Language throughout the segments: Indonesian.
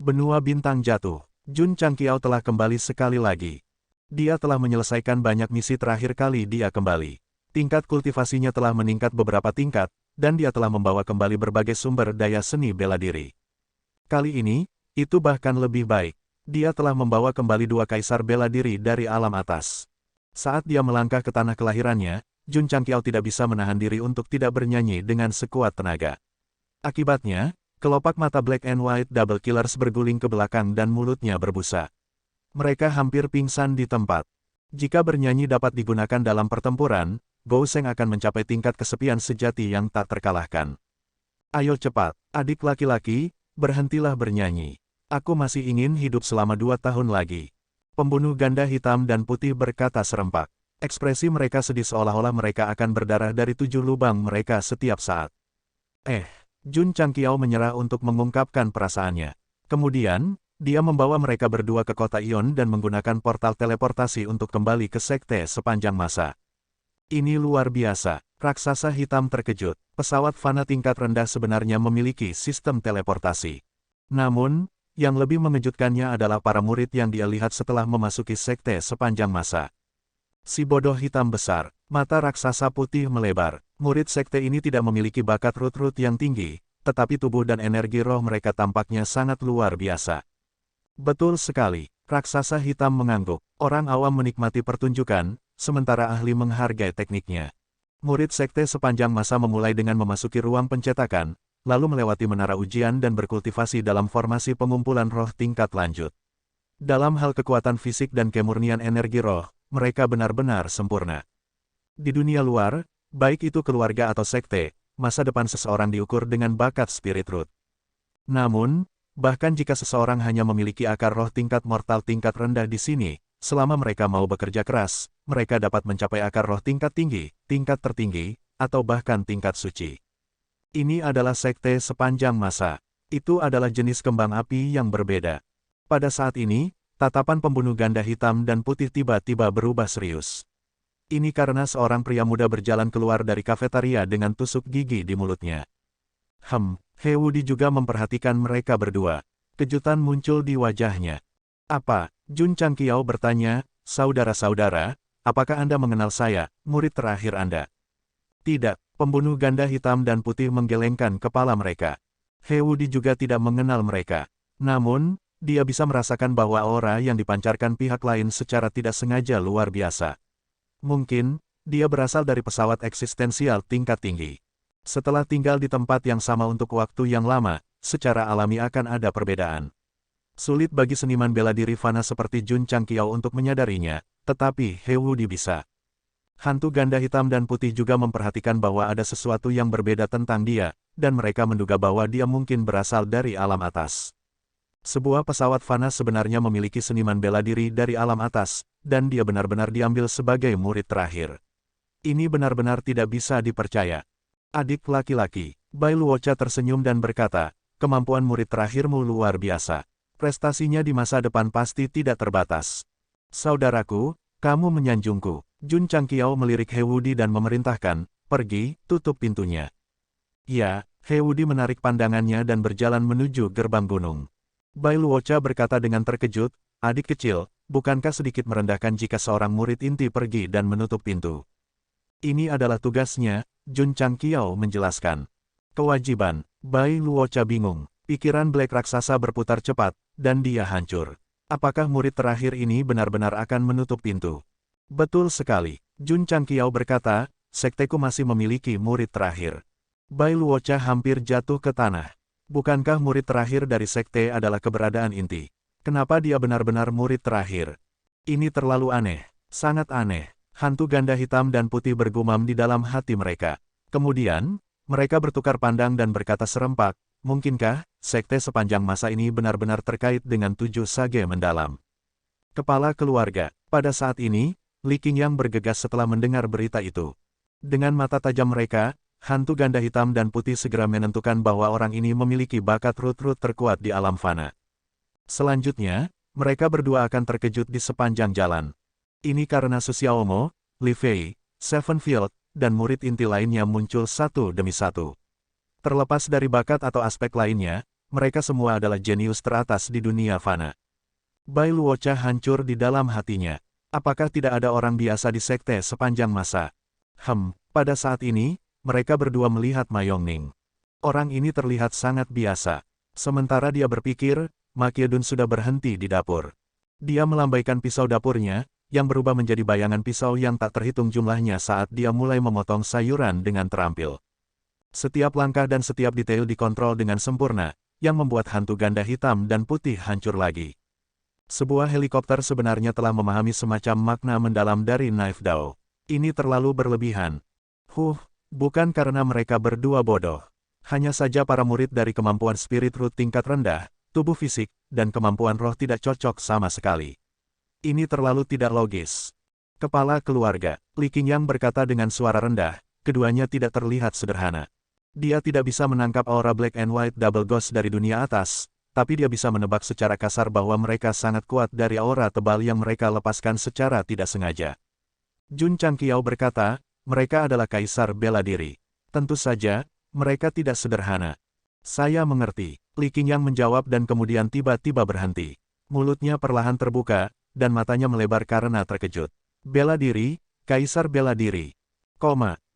Benua bintang jatuh. Jun Changqiao telah kembali sekali lagi. Dia telah menyelesaikan banyak misi terakhir kali dia kembali. Tingkat kultivasinya telah meningkat beberapa tingkat, dan dia telah membawa kembali berbagai sumber daya seni bela diri. Kali ini, itu bahkan lebih baik. Dia telah membawa kembali dua kaisar bela diri dari alam atas. Saat dia melangkah ke tanah kelahirannya, Jun Changqiao tidak bisa menahan diri untuk tidak bernyanyi dengan sekuat tenaga. Akibatnya, kelopak mata Black and White Double Killers berguling ke belakang dan mulutnya berbusa. Mereka hampir pingsan di tempat. Jika bernyanyi dapat digunakan dalam pertempuran, Gou Sheng akan mencapai tingkat kesepian sejati yang tak terkalahkan. Ayo cepat, adik laki-laki, berhentilah bernyanyi. Aku masih ingin hidup selama 2 tahun lagi. Pembunuh ganda hitam dan putih berkata serempak. Ekspresi mereka sedih seolah-olah mereka akan berdarah dari 7 lubang mereka setiap saat. Jun Changqiao menyerah untuk mengungkapkan perasaannya. Kemudian, dia membawa mereka berdua ke kota Ion dan menggunakan portal teleportasi untuk kembali ke sekte sepanjang masa. Ini luar biasa. Raksasa hitam terkejut. Pesawat Fana tingkat rendah sebenarnya memiliki sistem teleportasi. Namun, yang lebih mengejutkannya adalah para murid yang dia lihat setelah memasuki sekte sepanjang masa. Si bodoh hitam besar, mata raksasa putih melebar. Murid sekte ini tidak memiliki bakat root yang tinggi, tetapi tubuh dan energi roh mereka tampaknya sangat luar biasa. Betul sekali, raksasa hitam mengangguk. Orang awam menikmati pertunjukan, sementara ahli menghargai tekniknya. Murid sekte sepanjang masa memulai dengan memasuki ruang pencetakan, lalu melewati menara ujian dan berkultivasi dalam formasi pengumpulan roh tingkat lanjut. Dalam hal kekuatan fisik dan kemurnian energi roh, mereka benar-benar sempurna. Di dunia luar, baik itu keluarga atau sekte, masa depan seseorang diukur dengan bakat spirit root. Namun, bahkan jika seseorang hanya memiliki akar roh tingkat mortal tingkat rendah di sini, selama mereka mau bekerja keras, mereka dapat mencapai akar roh tingkat tinggi, tingkat tertinggi, atau bahkan tingkat suci. Ini adalah sekte sepanjang masa. Itu adalah jenis kembang api yang berbeda. Pada saat ini, tatapan pembunuh ganda hitam dan putih tiba-tiba berubah serius. Ini karena seorang pria muda berjalan keluar dari kafetaria dengan tusuk gigi di mulutnya. He Wudi juga memperhatikan mereka berdua. Kejutan muncul di wajahnya. Apa? Jun Changqiao bertanya, saudara-saudara, apakah Anda mengenal saya, murid terakhir Anda? Tidak, pembunuh ganda hitam dan putih menggelengkan kepala mereka. He Wudi juga tidak mengenal mereka. Namun, dia bisa merasakan bahwa aura yang dipancarkan pihak lain secara tidak sengaja luar biasa. Mungkin, dia berasal dari pesawat eksistensial tingkat tinggi. Setelah tinggal di tempat yang sama untuk waktu yang lama, secara alami akan ada perbedaan. Sulit bagi seniman bela diri Fana seperti Jun Changqiao untuk menyadarinya, tetapi He Wudi bisa. Hantu ganda hitam dan putih juga memperhatikan bahwa ada sesuatu yang berbeda tentang dia, dan mereka menduga bahwa dia mungkin berasal dari alam atas. Sebuah pesawat Fana sebenarnya memiliki seniman bela diri dari alam atas, dan dia benar-benar diambil sebagai murid terakhir. Ini benar-benar tidak bisa dipercaya. Adik laki-laki, Bai Luocha tersenyum dan berkata, kemampuan murid terakhirmu luar biasa. Prestasinya di masa depan pasti tidak terbatas. Saudaraku, kamu menyanjungku. Jun Changqiao melirik He Wudi dan memerintahkan, pergi, tutup pintunya. Ya, He Wudi menarik pandangannya dan berjalan menuju gerbang gunung. Bai Luocha berkata dengan terkejut, adik kecil, bukankah sedikit merendahkan jika seorang murid inti pergi dan menutup pintu? Ini adalah tugasnya, Jun Changqiao menjelaskan. Kewajiban. Bai Luocha bingung. Pikiran Black raksasa berputar cepat, dan dia hancur. Apakah murid terakhir ini benar-benar akan menutup pintu? Betul sekali. Jun Changqiao berkata, sekteku masih memiliki murid terakhir. Bai Luocha hampir jatuh ke tanah. Bukankah murid terakhir dari sekte adalah keberadaan inti? Kenapa dia benar-benar murid terakhir? Ini terlalu aneh. Sangat aneh. Hantu ganda hitam dan putih bergumam di dalam hati mereka. Kemudian, mereka bertukar pandang dan berkata serempak, mungkinkah, sekte sepanjang masa ini benar-benar terkait dengan 7 sage mendalam? Kepala keluarga. Pada saat ini, Li Qingyang bergegas setelah mendengar berita itu. Dengan mata tajam mereka, hantu ganda hitam dan putih segera menentukan bahwa orang ini memiliki bakat root terkuat di alam fana. Selanjutnya, mereka berdua akan terkejut di sepanjang jalan. Ini karena Su Xiaomo, Li Fei, Sevenfield, dan murid inti lainnya muncul satu demi satu. Terlepas dari bakat atau aspek lainnya, mereka semua adalah jenius teratas di dunia fana. Bai Luocha hancur di dalam hatinya. Apakah tidak ada orang biasa di sekte sepanjang masa? Pada saat ini, mereka berdua melihat Ma Yongning. Orang ini terlihat sangat biasa. Sementara dia berpikir, Ma Qiedun sudah berhenti di dapur. Dia melambaikan pisau dapurnya, yang berubah menjadi bayangan pisau yang tak terhitung jumlahnya saat dia mulai memotong sayuran dengan terampil. Setiap langkah dan setiap detail dikontrol dengan sempurna, yang membuat hantu ganda hitam dan putih hancur lagi. Sebuah helikopter sebenarnya telah memahami semacam makna mendalam dari Knife Dao. Ini terlalu berlebihan. Bukan karena mereka berdua bodoh. Hanya saja para murid dari kemampuan spirit root tingkat rendah, tubuh fisik, dan kemampuan roh tidak cocok sama sekali. Ini terlalu tidak logis. Kepala keluarga, Li Qingyang berkata dengan suara rendah, keduanya tidak terlihat sederhana. Dia tidak bisa menangkap aura Black and White Double Ghost dari dunia atas, tapi dia bisa menebak secara kasar bahwa mereka sangat kuat dari aura tebal yang mereka lepaskan secara tidak sengaja. Jun Changqiao berkata, mereka adalah kaisar bela diri. Tentu saja, mereka tidak sederhana. Saya mengerti, Li Qingyang menjawab dan kemudian tiba-tiba berhenti. Mulutnya perlahan terbuka, dan matanya melebar karena terkejut. Bela diri, kaisar bela diri.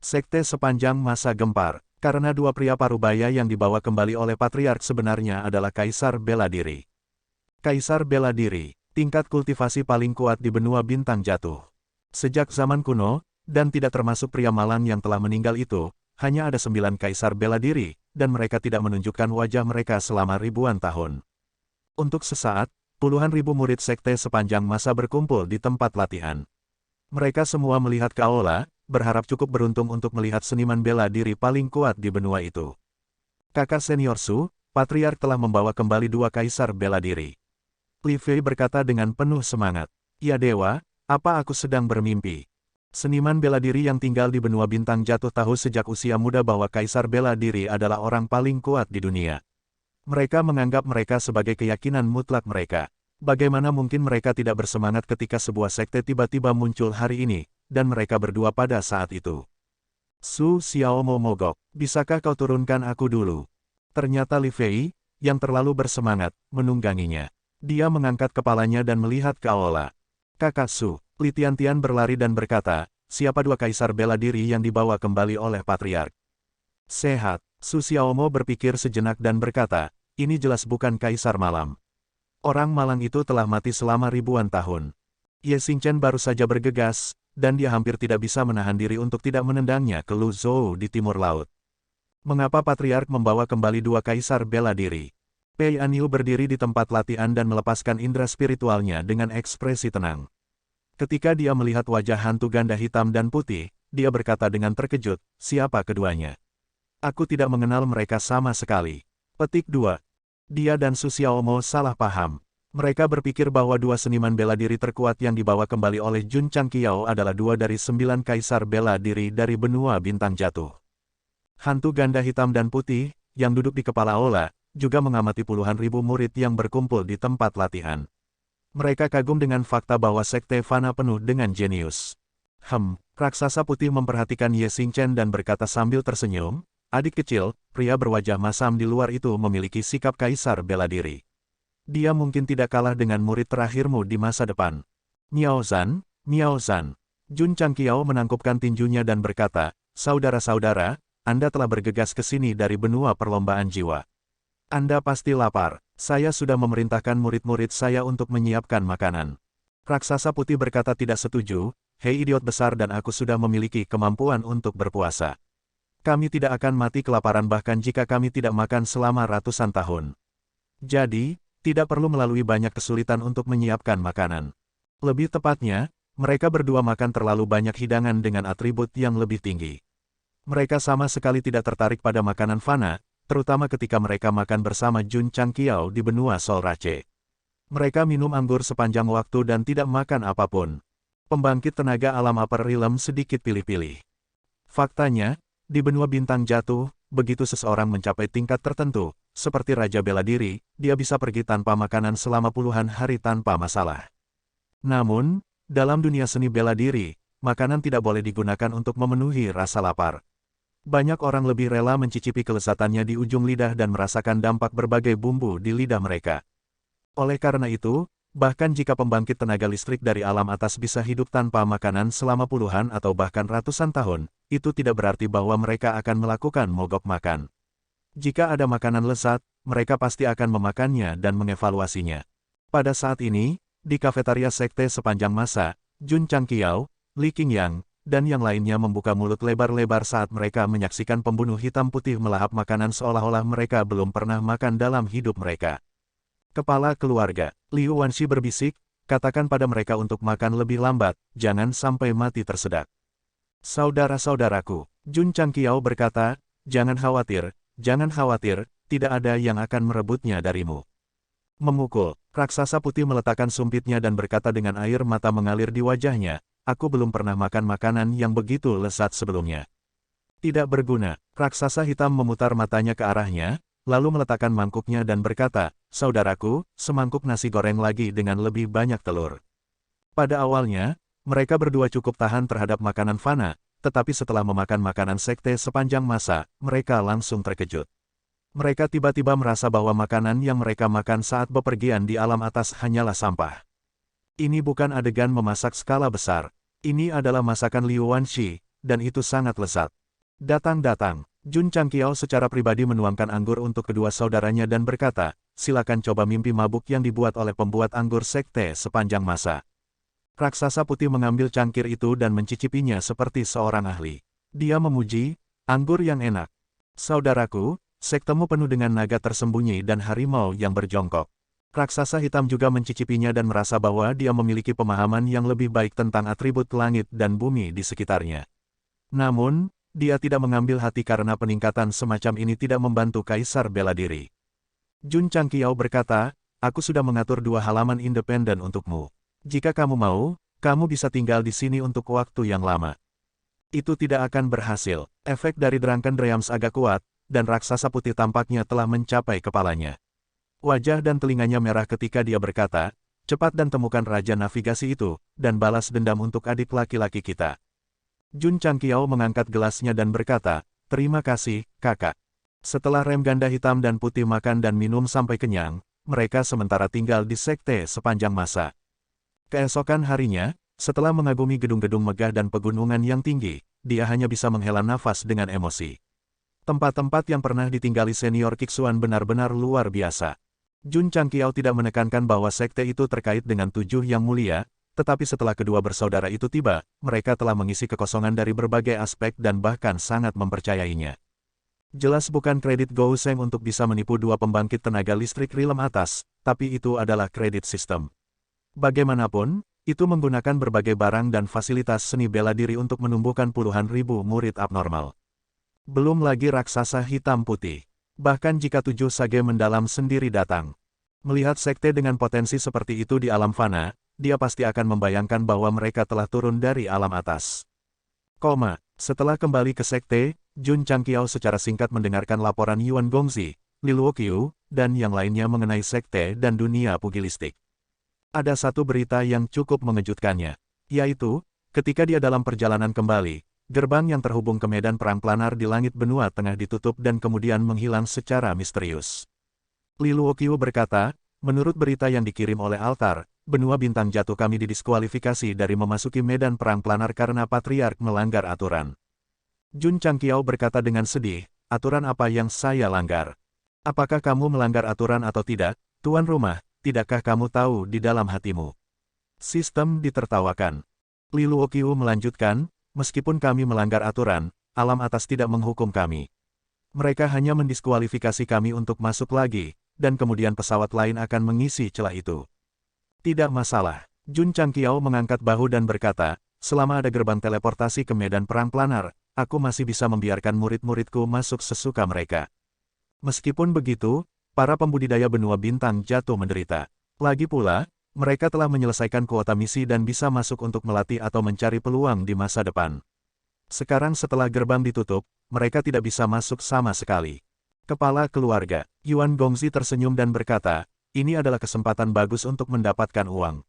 Sekte sepanjang masa gempar, karena dua pria parubaya yang dibawa kembali oleh Patriark sebenarnya adalah kaisar bela diri. Kaisar bela diri, tingkat kultivasi paling kuat di benua bintang jatuh. Sejak zaman kuno, dan tidak termasuk pria malang yang telah meninggal itu, hanya ada 9 kaisar bela diri, dan mereka tidak menunjukkan wajah mereka selama ribuan tahun. Untuk sesaat, puluhan ribu murid sekte sepanjang masa berkumpul di tempat latihan. Mereka semua melihat ke aula, berharap cukup beruntung untuk melihat seniman bela diri paling kuat di benua itu. Kakak senior Su, Patriark telah membawa kembali 2 kaisar bela diri. Li Fei berkata dengan penuh semangat, "Ya dewa, apa aku sedang bermimpi?" Seniman bela diri yang tinggal di benua bintang jatuh tahu sejak usia muda bahwa kaisar bela diri adalah orang paling kuat di dunia. Mereka menganggap mereka sebagai keyakinan mutlak mereka. Bagaimana mungkin mereka tidak bersemangat ketika sebuah sekte tiba-tiba muncul hari ini, dan mereka berdua pada saat itu. Su Xiaomo mogok, bisakah kau turunkan aku dulu? Ternyata Li Fei, yang terlalu bersemangat, menungganginya. Dia mengangkat kepalanya dan melihat ke aula. Kakak Su, Li Tiantian berlari dan berkata, siapa 2 kaisar bela diri yang dibawa kembali oleh Patriark? Sehat, Su Xiaomo berpikir sejenak dan berkata, ini jelas bukan kaisar malam. Orang malang itu telah mati selama ribuan tahun. Ye Xingchen baru saja bergegas, dan dia hampir tidak bisa menahan diri untuk tidak menendangnya ke Lu Zhou di timur laut. Mengapa Patriark membawa kembali 2 kaisar bela diri? Pei Anyu berdiri di tempat latihan dan melepaskan indera spiritualnya dengan ekspresi tenang. Ketika dia melihat wajah hantu ganda hitam dan putih, dia berkata dengan terkejut, siapa keduanya? Aku tidak mengenal mereka sama sekali. Petik 2. Dia dan Su Xiaomo salah paham. Mereka berpikir bahwa 2 seniman bela diri terkuat yang dibawa kembali oleh Jun Changqiao adalah 2 dari 9 kaisar bela diri dari benua bintang jatuh. Hantu ganda hitam dan putih, yang duduk di kepala aula, juga mengamati puluhan ribu murid yang berkumpul di tempat latihan. Mereka kagum dengan fakta bahwa sekte fana penuh dengan jenius. Raksasa putih memperhatikan Ye Xingchen dan berkata sambil tersenyum, adik kecil, pria berwajah masam di luar itu memiliki sikap kaisar bela diri. Dia mungkin tidak kalah dengan murid terakhirmu di masa depan. Miao Zhan. Jun Changqiao menangkupkan tinjunya dan berkata, saudara-saudara, Anda telah bergegas ke sini dari benua perlombaan jiwa. Anda pasti lapar. Saya sudah memerintahkan murid-murid saya untuk menyiapkan makanan. Raksasa putih berkata tidak setuju, hei idiot besar dan aku sudah memiliki kemampuan untuk berpuasa. Kami tidak akan mati kelaparan bahkan jika kami tidak makan selama ratusan tahun. Jadi, tidak perlu melalui banyak kesulitan untuk menyiapkan makanan. Lebih tepatnya, mereka berdua makan terlalu banyak hidangan dengan atribut yang lebih tinggi. Mereka sama sekali tidak tertarik pada makanan fana, terutama ketika mereka makan bersama Jun Changqiao di benua Solrace. Mereka minum anggur sepanjang waktu dan tidak makan apapun. Pembangkit tenaga alam Upper Realm sedikit pilih-pilih. Faktanya, di benua bintang jatuh, begitu seseorang mencapai tingkat tertentu, seperti Raja Bela Diri, dia bisa pergi tanpa makanan selama puluhan hari tanpa masalah. Namun, dalam dunia seni bela diri, makanan tidak boleh digunakan untuk memenuhi rasa lapar. Banyak orang lebih rela mencicipi kelezatannya di ujung lidah dan merasakan dampak berbagai bumbu di lidah mereka. Oleh karena itu, bahkan jika pembangkit tenaga listrik dari alam atas bisa hidup tanpa makanan selama puluhan atau bahkan ratusan tahun, itu tidak berarti bahwa mereka akan melakukan mogok makan. Jika ada makanan lezat, mereka pasti akan memakannya dan mengevaluasinya. Pada saat ini, di kafetaria sekte sepanjang masa, Jun Changqiao, Li Qingyang, dan yang lainnya membuka mulut lebar-lebar saat mereka menyaksikan pembunuh hitam putih melahap makanan seolah-olah mereka belum pernah makan dalam hidup mereka. Kepala keluarga, Liu Wanshi berbisik, katakan pada mereka untuk makan lebih lambat, jangan sampai mati tersedak. Saudara-saudaraku, Jun Changqiao berkata, jangan khawatir, tidak ada yang akan merebutnya darimu. Memukul, raksasa putih meletakkan sumpitnya dan berkata dengan air mata mengalir di wajahnya, aku belum pernah makan makanan yang begitu lezat sebelumnya. Tidak berguna, raksasa hitam memutar matanya ke arahnya, lalu meletakkan mangkuknya dan berkata, saudaraku, semangkuk nasi goreng lagi dengan lebih banyak telur. Pada awalnya, mereka berdua cukup tahan terhadap makanan fana, tetapi setelah memakan makanan sekte sepanjang masa, mereka langsung terkejut. Mereka tiba-tiba merasa bahwa makanan yang mereka makan saat bepergian di alam atas hanyalah sampah. Ini bukan adegan memasak skala besar. Ini adalah masakan Liu Wanshi, dan itu sangat lezat. Datang-datang, Jun Changqiao secara pribadi menuangkan anggur untuk kedua saudaranya dan berkata, silakan coba mimpi mabuk yang dibuat oleh pembuat anggur sekte sepanjang masa. Raksasa putih mengambil cangkir itu dan mencicipinya seperti seorang ahli. Dia memuji, anggur yang enak. Saudaraku, sektemu penuh dengan naga tersembunyi dan harimau yang berjongkok. Raksasa hitam juga mencicipinya dan merasa bahwa dia memiliki pemahaman yang lebih baik tentang atribut langit dan bumi di sekitarnya. Namun, dia tidak mengambil hati karena peningkatan semacam ini tidak membantu kaisar bela diri. Jun Changqiao berkata, aku sudah mengatur 2 halaman independen untukmu. Jika kamu mau, kamu bisa tinggal di sini untuk waktu yang lama. Itu tidak akan berhasil, efek dari Drunken Dreams agak kuat, dan raksasa putih tampaknya telah mencapai kepalanya. Wajah dan telinganya merah ketika dia berkata, cepat dan temukan Raja Navigasi itu, dan balas dendam untuk adik laki-laki kita. Jun Changqiao mengangkat gelasnya dan berkata, terima kasih, kakak. Setelah rem ganda hitam dan putih makan dan minum sampai kenyang, mereka sementara tinggal di sekte sepanjang masa. Keesokan harinya, setelah mengagumi gedung-gedung megah dan pegunungan yang tinggi, dia hanya bisa menghela nafas dengan emosi. Tempat-tempat yang pernah ditinggali senior Kiksuan benar-benar luar biasa. Jun Changqiao tidak menekankan bahwa sekte itu terkait dengan 7 yang mulia, tetapi setelah kedua bersaudara itu tiba, mereka telah mengisi kekosongan dari berbagai aspek dan bahkan sangat mempercayainya. Jelas bukan kredit Gouseng untuk bisa menipu 2 pembangkit tenaga listrik realm atas, tapi itu adalah kredit sistem. Bagaimanapun, itu menggunakan berbagai barang dan fasilitas seni bela diri untuk menumbuhkan puluhan ribu murid abnormal. Belum lagi raksasa hitam putih. Bahkan jika 7 sage mendalam sendiri datang. Melihat sekte dengan potensi seperti itu di alam fana, dia pasti akan membayangkan bahwa mereka telah turun dari alam atas. Setelah kembali ke sekte, Jun Changqiao secara singkat mendengarkan laporan Yuan Gongzi, Li Luoqiu, dan yang lainnya mengenai sekte dan dunia pugilistik. Ada satu berita yang cukup mengejutkannya, yaitu, ketika dia dalam perjalanan kembali, gerbang yang terhubung ke medan perang planar di langit benua tengah ditutup dan kemudian menghilang secara misterius. Li Luoqiu berkata, menurut berita yang dikirim oleh altar, benua bintang jatuh kami didiskualifikasi dari memasuki medan perang planar karena patriark melanggar aturan. Jun Changqiao berkata dengan sedih, aturan apa yang saya langgar? Apakah kamu melanggar aturan atau tidak, tuan rumah, tidakkah kamu tahu di dalam hatimu? Sistem ditertawakan. Li Luoqiu melanjutkan, meskipun kami melanggar aturan, alam atas tidak menghukum kami. Mereka hanya mendiskualifikasi kami untuk masuk lagi, dan kemudian pesawat lain akan mengisi celah itu. Tidak masalah. Jun Changqiao mengangkat bahu dan berkata, selama ada gerbang teleportasi ke medan perang planar, aku masih bisa membiarkan murid-muridku masuk sesuka mereka. Meskipun begitu, para pembudidaya benua bintang jatuh menderita. Lagi pula, mereka telah menyelesaikan kuota misi dan bisa masuk untuk melatih atau mencari peluang di masa depan. Sekarang setelah gerbang ditutup, mereka tidak bisa masuk sama sekali. Kepala keluarga, Yuan Gongzi tersenyum dan berkata, ini adalah kesempatan bagus untuk mendapatkan uang.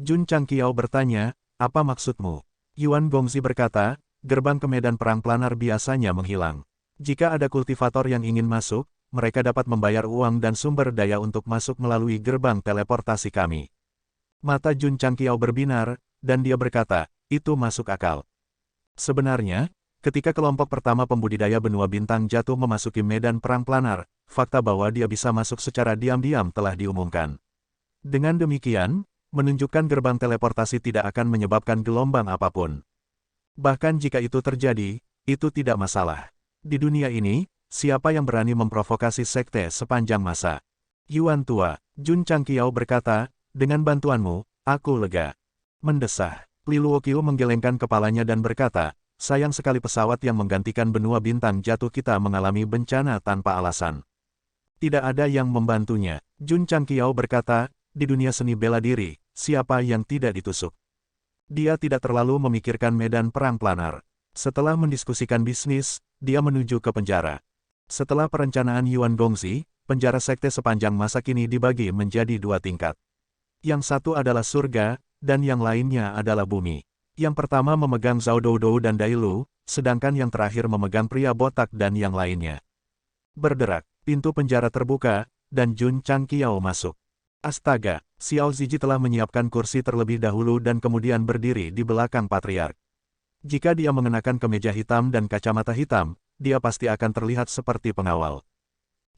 Jun Changqiao bertanya, apa maksudmu? Yuan Gongzi berkata, gerbang ke medan perang planar biasanya menghilang. Jika ada kultivator yang ingin masuk, mereka dapat membayar uang dan sumber daya untuk masuk melalui gerbang teleportasi kami. Mata Jun Changqiao berbinar, dan dia berkata, itu masuk akal. Sebenarnya, ketika kelompok pertama pembudidaya benua bintang jatuh memasuki medan perang planar, fakta bahwa dia bisa masuk secara diam-diam telah diumumkan. Dengan demikian, menunjukkan gerbang teleportasi tidak akan menyebabkan gelombang apapun. Bahkan jika itu terjadi, itu tidak masalah. Di dunia ini, siapa yang berani memprovokasi sekte sepanjang masa? Yuan tua, Jun Changqiao berkata, dengan bantuanmu, aku lega. Mendesah, Li Luoqiu menggelengkan kepalanya dan berkata, sayang sekali pesawat yang menggantikan benua bintang jatuh kita mengalami bencana tanpa alasan. Tidak ada yang membantunya. Jun Changqiao berkata, di dunia seni bela diri, siapa yang tidak ditusuk? Dia tidak terlalu memikirkan medan perang planar. Setelah mendiskusikan bisnis, dia menuju ke penjara. Setelah perencanaan Yuan Gongzi, penjara sekte sepanjang masa kini dibagi menjadi 2 tingkat. Yang satu adalah surga, dan yang lainnya adalah bumi. Yang pertama memegang Zhao Doudou dan Dai Lu, sedangkan yang terakhir memegang pria botak dan yang lainnya. Berderak, pintu penjara terbuka, dan Jun Changqiao masuk. Astaga, Xiao Ziji telah menyiapkan kursi terlebih dahulu dan kemudian berdiri di belakang patriark. Jika dia mengenakan kemeja hitam dan kacamata hitam, dia pasti akan terlihat seperti pengawal.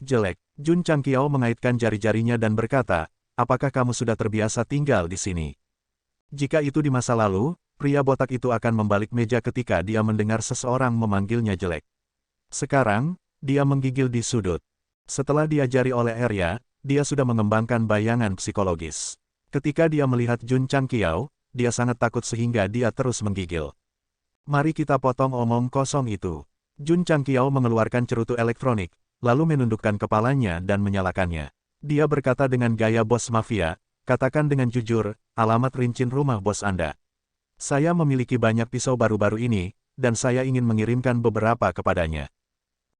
Jelek, Jun Changqiao mengaitkan jari-jarinya dan berkata, apakah kamu sudah terbiasa tinggal di sini? Jika itu di masa lalu, pria botak itu akan membalik meja ketika dia mendengar seseorang memanggilnya jelek. Sekarang, dia menggigil di sudut. Setelah diajari oleh Arya, dia sudah mengembangkan bayangan psikologis. Ketika dia melihat Jun Changqiao, dia sangat takut sehingga dia terus menggigil. Mari kita potong omong kosong itu. Jun Changqiao mengeluarkan cerutu elektronik, lalu menundukkan kepalanya dan menyalakannya. Dia berkata dengan gaya bos mafia, katakan dengan jujur, alamat rincin rumah bos Anda. Saya memiliki banyak pisau baru-baru ini, dan saya ingin mengirimkan beberapa kepadanya.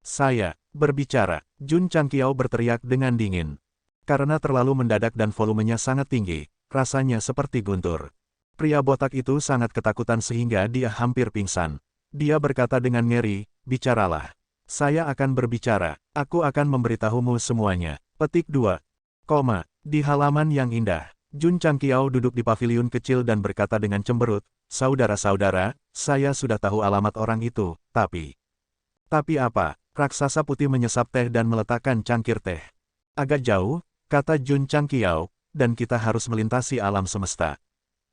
Saya berbicara, Jun Changqiao berteriak dengan dingin. Karena terlalu mendadak dan volumenya sangat tinggi, rasanya seperti guntur. Pria botak itu sangat ketakutan sehingga dia hampir pingsan. Dia berkata dengan ngeri, bicaralah. Saya akan berbicara, aku akan memberitahumu semuanya. Petik 2. Di halaman yang indah, Jun Changqiao duduk di paviliun kecil dan berkata dengan cemberut, saudara-saudara, saya sudah tahu alamat orang itu, tapi apa? Raksasa putih menyesap teh dan meletakkan cangkir teh. Agak jauh, kata Jun Changqiao, dan kita harus melintasi alam semesta.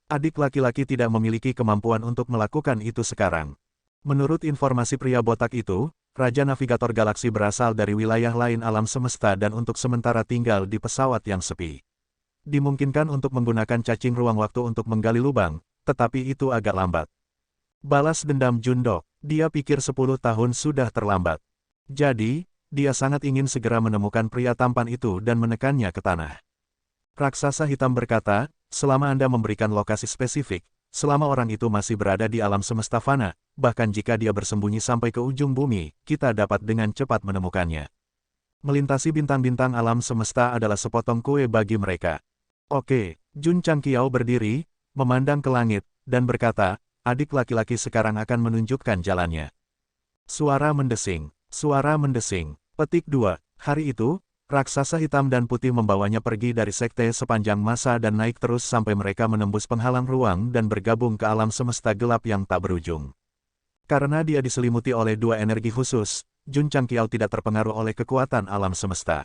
Adik laki-laki tidak memiliki kemampuan untuk melakukan itu sekarang. Menurut informasi pria botak itu, Raja Navigator Galaksi berasal dari wilayah lain alam semesta dan untuk sementara tinggal di pesawat yang sepi. Dimungkinkan untuk menggunakan cacing ruang waktu untuk menggali lubang, tetapi itu agak lambat. Balas dendam Jundok, dia pikir 10 tahun sudah terlambat. Jadi, dia sangat ingin segera menemukan pria tampan itu dan menekannya ke tanah. Raksasa hitam berkata, selama Anda memberikan lokasi spesifik, selama orang itu masih berada di alam semesta fana, bahkan jika dia bersembunyi sampai ke ujung bumi, kita dapat dengan cepat menemukannya. Melintasi bintang-bintang alam semesta adalah sepotong kue bagi mereka. Oke, Jun Changqiao berdiri, memandang ke langit, dan berkata, adik laki-laki sekarang akan menunjukkan jalannya. Suara mendesing, suara mendesing. Petik 2. Hari itu, raksasa hitam dan putih membawanya pergi dari sekte sepanjang masa dan naik terus sampai mereka menembus penghalang ruang dan bergabung ke alam semesta gelap yang tak berujung. Karena dia diselimuti oleh 2 energi khusus, Jun Changqiao tidak terpengaruh oleh kekuatan alam semesta.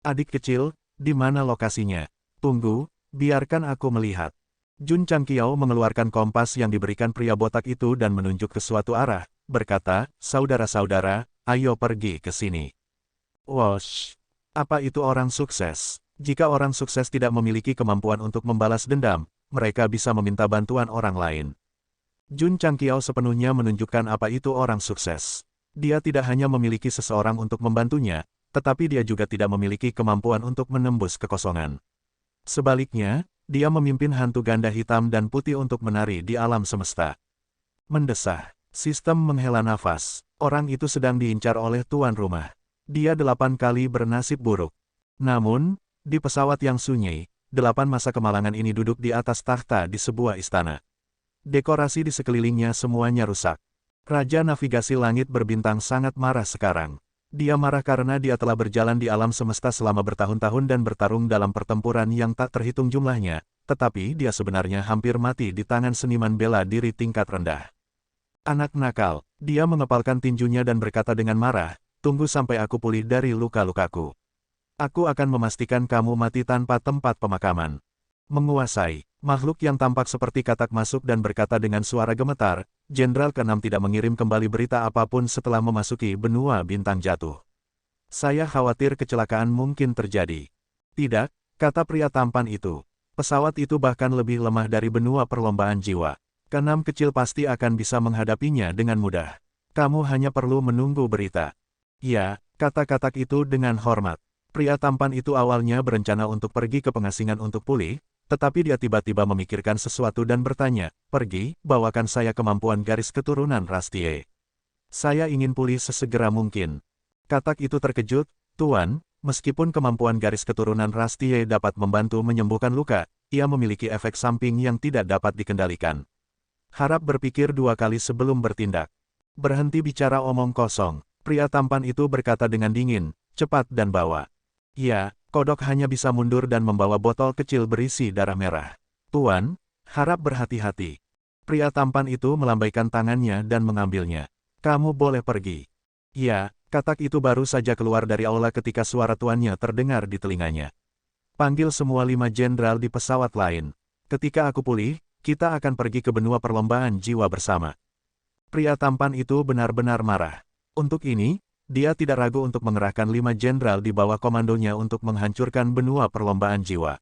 Adik kecil, di mana lokasinya? Tunggu, biarkan aku melihat. Jun Changqiao mengeluarkan kompas yang diberikan pria botak itu dan menunjuk ke suatu arah, berkata, saudara-saudara, ayo pergi ke sini. Wosh! Apa itu orang sukses? Jika orang sukses tidak memiliki kemampuan untuk membalas dendam, mereka bisa meminta bantuan orang lain. Jun Changqiao sepenuhnya menunjukkan apa itu orang sukses. Dia tidak hanya memiliki seseorang untuk membantunya, tetapi dia juga tidak memiliki kemampuan untuk menembus kekosongan. Sebaliknya, dia memimpin hantu ganda hitam dan putih untuk menari di alam semesta. Mendesah. Sistem menghela nafas. Orang itu sedang diincar oleh tuan rumah. Dia 8 kali bernasib buruk. Namun, di pesawat yang sunyi, 8 masa kemalangan ini duduk di atas takhta di sebuah istana. Dekorasi di sekelilingnya semuanya rusak. Raja Navigasi Langit Berbintang sangat marah sekarang. Dia marah karena dia telah berjalan di alam semesta selama bertahun-tahun dan bertarung dalam pertempuran yang tak terhitung jumlahnya, tetapi dia sebenarnya hampir mati di tangan seniman bela diri tingkat rendah. Anak nakal, dia mengepalkan tinjunya dan berkata dengan marah, tunggu sampai aku pulih dari luka-lukaku. Aku akan memastikan kamu mati tanpa tempat pemakaman. Menguasai, makhluk yang tampak seperti katak masuk dan berkata dengan suara gemetar, Jenderal ke-6 tidak mengirim kembali berita apapun setelah memasuki benua bintang jatuh. Saya khawatir kecelakaan mungkin terjadi. Tidak, kata pria tampan itu. Pesawat itu bahkan lebih lemah dari benua perlombaan jiwa. Ke-6 kecil pasti akan bisa menghadapinya dengan mudah. Kamu hanya perlu menunggu berita. Ya, kata katak itu dengan hormat. Pria tampan itu awalnya berencana untuk pergi ke pengasingan untuk pulih, tetapi dia tiba-tiba memikirkan sesuatu dan bertanya, pergi, bawakan saya kemampuan garis keturunan Rastie. Saya ingin pulih sesegera mungkin. Katak itu terkejut, Tuan, meskipun kemampuan garis keturunan Rastie dapat membantu menyembuhkan luka, ia memiliki efek samping yang tidak dapat dikendalikan. Harap berpikir 2 kali sebelum bertindak. Berhenti bicara omong kosong, pria tampan itu berkata dengan dingin, cepat dan bawa. Ya, kodok hanya bisa mundur dan membawa botol kecil berisi darah merah. Tuan, harap berhati-hati. Pria tampan itu melambaikan tangannya dan mengambilnya. Kamu boleh pergi. Ya, katak itu baru saja keluar dari aula ketika suara tuannya terdengar di telinganya. Panggil semua 5 jenderal di pesawat lain. Ketika aku pulih, kita akan pergi ke benua perlombaan jiwa bersama. Pria tampan itu benar-benar marah. Untuk ini, dia tidak ragu untuk mengerahkan 5 jenderal di bawah komandonya untuk menghancurkan benua perlombaan jiwa.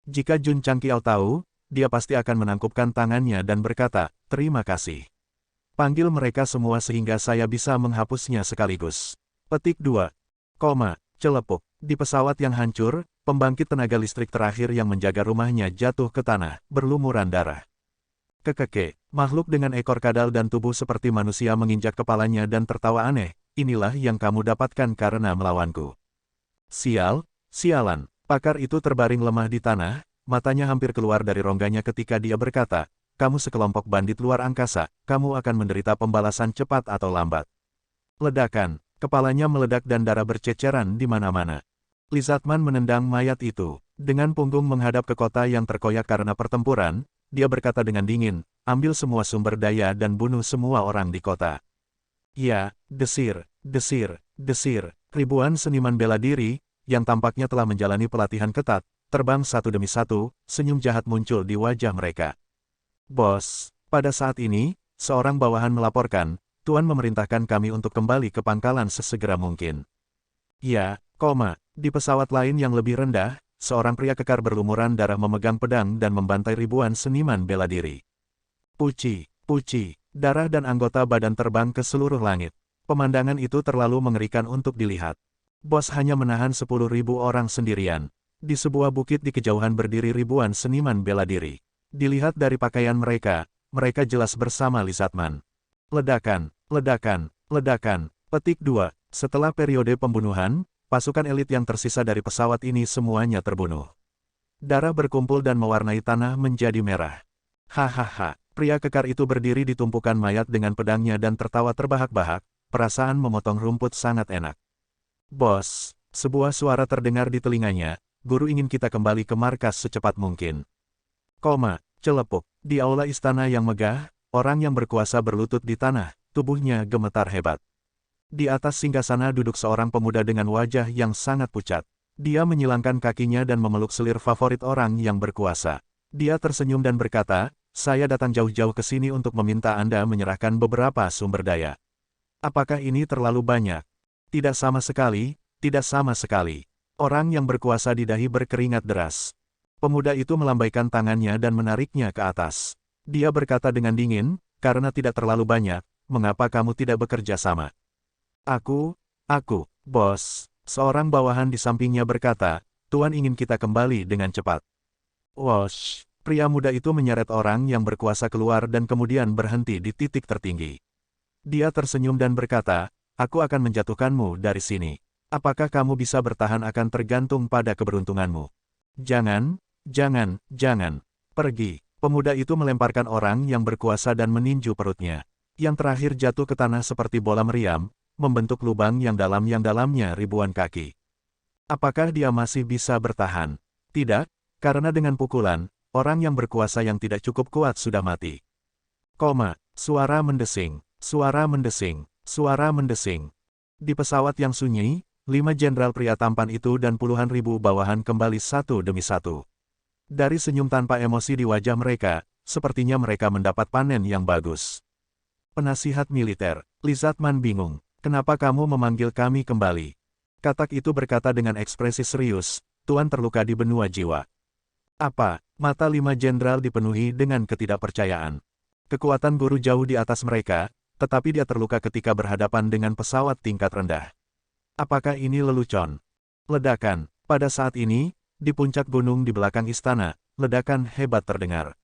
Jika Jun Changqiao tahu, dia pasti akan menangkupkan tangannya dan berkata, terima kasih. Panggil mereka semua sehingga saya bisa menghapusnya sekaligus. Petik 2. Celepuk. Di pesawat yang hancur, pembangkit tenaga listrik terakhir yang menjaga rumahnya jatuh ke tanah, berlumuran darah. Kekeke, makhluk dengan ekor kadal dan tubuh seperti manusia menginjak kepalanya dan tertawa aneh. Inilah yang kamu dapatkan karena melawanku. Sialan. Pakar itu terbaring lemah di tanah, matanya hampir keluar dari rongganya ketika dia berkata, kamu sekelompok bandit luar angkasa, kamu akan menderita pembalasan cepat atau lambat. Ledakan, kepalanya meledak dan darah berceceran di mana-mana. Lizardman menendang mayat itu. Dengan punggung menghadap ke kota yang terkoyak karena pertempuran, dia berkata dengan dingin, ambil semua sumber daya dan bunuh semua orang di kota. Ya, desir. Ribuan seniman bela diri, yang tampaknya telah menjalani pelatihan ketat, terbang satu demi satu, senyum jahat muncul di wajah mereka. Bos, pada saat ini, seorang bawahan melaporkan, Tuan memerintahkan kami untuk kembali ke pangkalan sesegera mungkin. Ya, di pesawat lain yang lebih rendah, seorang pria kekar berlumuran darah memegang pedang dan membantai ribuan seniman bela diri. Puci, darah dan anggota badan terbang ke seluruh langit. Pemandangan itu terlalu mengerikan untuk dilihat. Bos hanya menahan 10.000 orang sendirian. Di sebuah bukit di kejauhan berdiri ribuan seniman bela diri. Dilihat dari pakaian mereka jelas bersama Lizardman. Ledakan. Petik 2. Setelah periode pembunuhan, pasukan elit yang tersisa dari pesawat ini semuanya terbunuh. Darah berkumpul dan mewarnai tanah menjadi merah. Hahaha, pria kekar itu berdiri di tumpukan mayat dengan pedangnya dan tertawa terbahak-bahak. Perasaan memotong rumput sangat enak. Bos, sebuah suara terdengar di telinganya, guru ingin kita kembali ke markas secepat mungkin. Celepuk. Di aula istana yang megah, orang yang berkuasa berlutut di tanah, tubuhnya gemetar hebat. Di atas singgasana duduk seorang pemuda dengan wajah yang sangat pucat. Dia menyilangkan kakinya dan memeluk selir favorit orang yang berkuasa. Dia tersenyum dan berkata, saya datang jauh-jauh ke sini untuk meminta Anda menyerahkan beberapa sumber daya. Apakah ini terlalu banyak? Tidak sama sekali. Orang yang berkuasa di dahi berkeringat deras. Pemuda itu melambaikan tangannya dan menariknya ke atas. Dia berkata dengan dingin, karena tidak terlalu banyak, mengapa kamu tidak bekerja sama? Aku, bos. Seorang bawahan di sampingnya berkata, Tuan ingin kita kembali dengan cepat. Wosh, pria muda itu menyeret orang yang berkuasa keluar dan kemudian berhenti di titik tertinggi. Dia tersenyum dan berkata, aku akan menjatuhkanmu dari sini. Apakah kamu bisa bertahan akan tergantung pada keberuntunganmu. Jangan. Pergi. Pemuda itu melemparkan orang yang berkuasa dan meninju perutnya. Yang terakhir jatuh ke tanah seperti bola meriam, membentuk lubang yang dalamnya ribuan kaki. Apakah dia masih bisa bertahan? Tidak, karena dengan pukulan, orang yang berkuasa yang tidak cukup kuat sudah mati. Suara mendesing, suara mendesing, suara mendesing. Di pesawat yang sunyi, 5 jenderal pria tampan itu dan puluhan ribu bawahan kembali satu demi satu. Dari senyum tanpa emosi di wajah mereka, sepertinya mereka mendapat panen yang bagus. Penasihat militer, Lizatman bingung. Kenapa kamu memanggil kami kembali? Katak itu berkata dengan ekspresi serius, Tuan terluka di benua jiwa. Apa? Mata 5 jenderal dipenuhi dengan ketidakpercayaan. Kekuatan guru jauh di atas mereka, tetapi dia terluka ketika berhadapan dengan pesawat tingkat rendah. Apakah ini lelucon? Ledakan. Pada saat ini, di puncak gunung di belakang istana, ledakan hebat terdengar.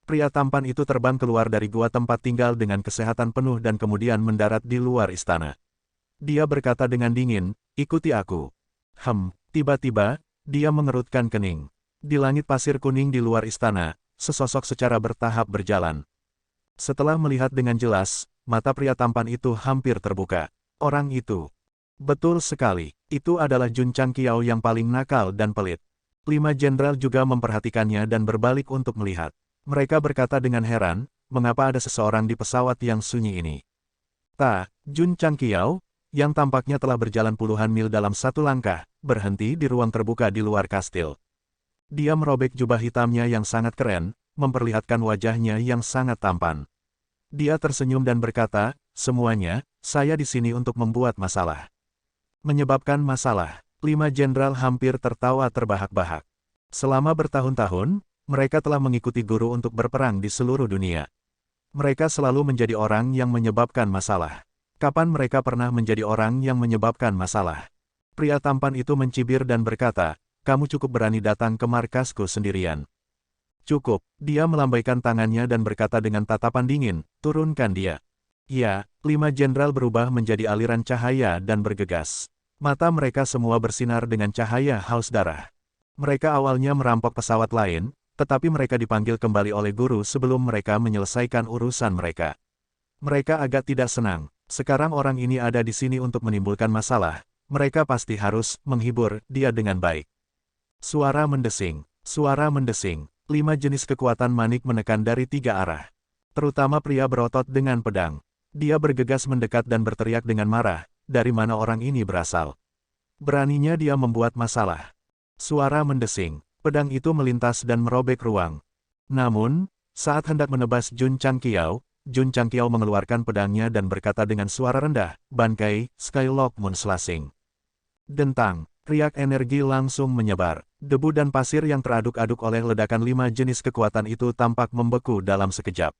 Pria tampan itu terbang keluar dari gua tempat tinggal dengan kesehatan penuh dan kemudian mendarat di luar istana. Dia berkata dengan dingin, ikuti aku. Tiba-tiba, dia mengerutkan kening. Di langit pasir kuning di luar istana, sesosok secara bertahap berjalan. Setelah melihat dengan jelas, mata pria tampan itu hampir terbuka. Orang itu. Betul sekali, itu adalah Jun Changqiao yang paling nakal dan pelit. 5 jenderal juga memperhatikannya dan berbalik untuk melihat. Mereka berkata dengan heran, mengapa ada seseorang di pesawat yang sunyi ini. Jun Changqiao, yang tampaknya telah berjalan puluhan mil dalam satu langkah, berhenti di ruang terbuka di luar kastil. Dia merobek jubah hitamnya yang sangat keren, memperlihatkan wajahnya yang sangat tampan. Dia tersenyum dan berkata, semuanya, saya di sini untuk membuat masalah. Menyebabkan masalah. 5 jenderal hampir tertawa terbahak-bahak. Selama bertahun-tahun, mereka telah mengikuti guru untuk berperang di seluruh dunia. Mereka selalu menjadi orang yang menyebabkan masalah. Kapan mereka pernah menjadi orang yang menyebabkan masalah? Pria tampan itu mencibir dan berkata, kamu cukup berani datang ke markasku sendirian. Cukup, dia melambaikan tangannya dan berkata dengan tatapan dingin, turunkan dia. Ya, 5 jenderal berubah menjadi aliran cahaya dan bergegas. Mata mereka semua bersinar dengan cahaya haus darah. Mereka awalnya merampok pesawat lain, tetapi mereka dipanggil kembali oleh guru sebelum mereka menyelesaikan urusan mereka. Mereka agak tidak senang. Sekarang orang ini ada di sini untuk menimbulkan masalah. Mereka pasti harus menghibur dia dengan baik. Suara mendesing. Suara mendesing. 5 jenis kekuatan manik menekan dari 3 arah. Terutama pria berotot dengan pedang. Dia bergegas mendekat dan berteriak dengan marah. Dari mana orang ini berasal? Beraninya dia membuat masalah. Suara mendesing. Pedang itu melintas dan merobek ruang. Namun, saat hendak menebas Jun Changqiao mengeluarkan pedangnya dan berkata dengan suara rendah, Bankai, Skylock Moon Slashing. Dentang, riak energi langsung menyebar. Debu dan pasir yang teraduk-aduk oleh ledakan 5 jenis kekuatan itu tampak membeku dalam sekejap.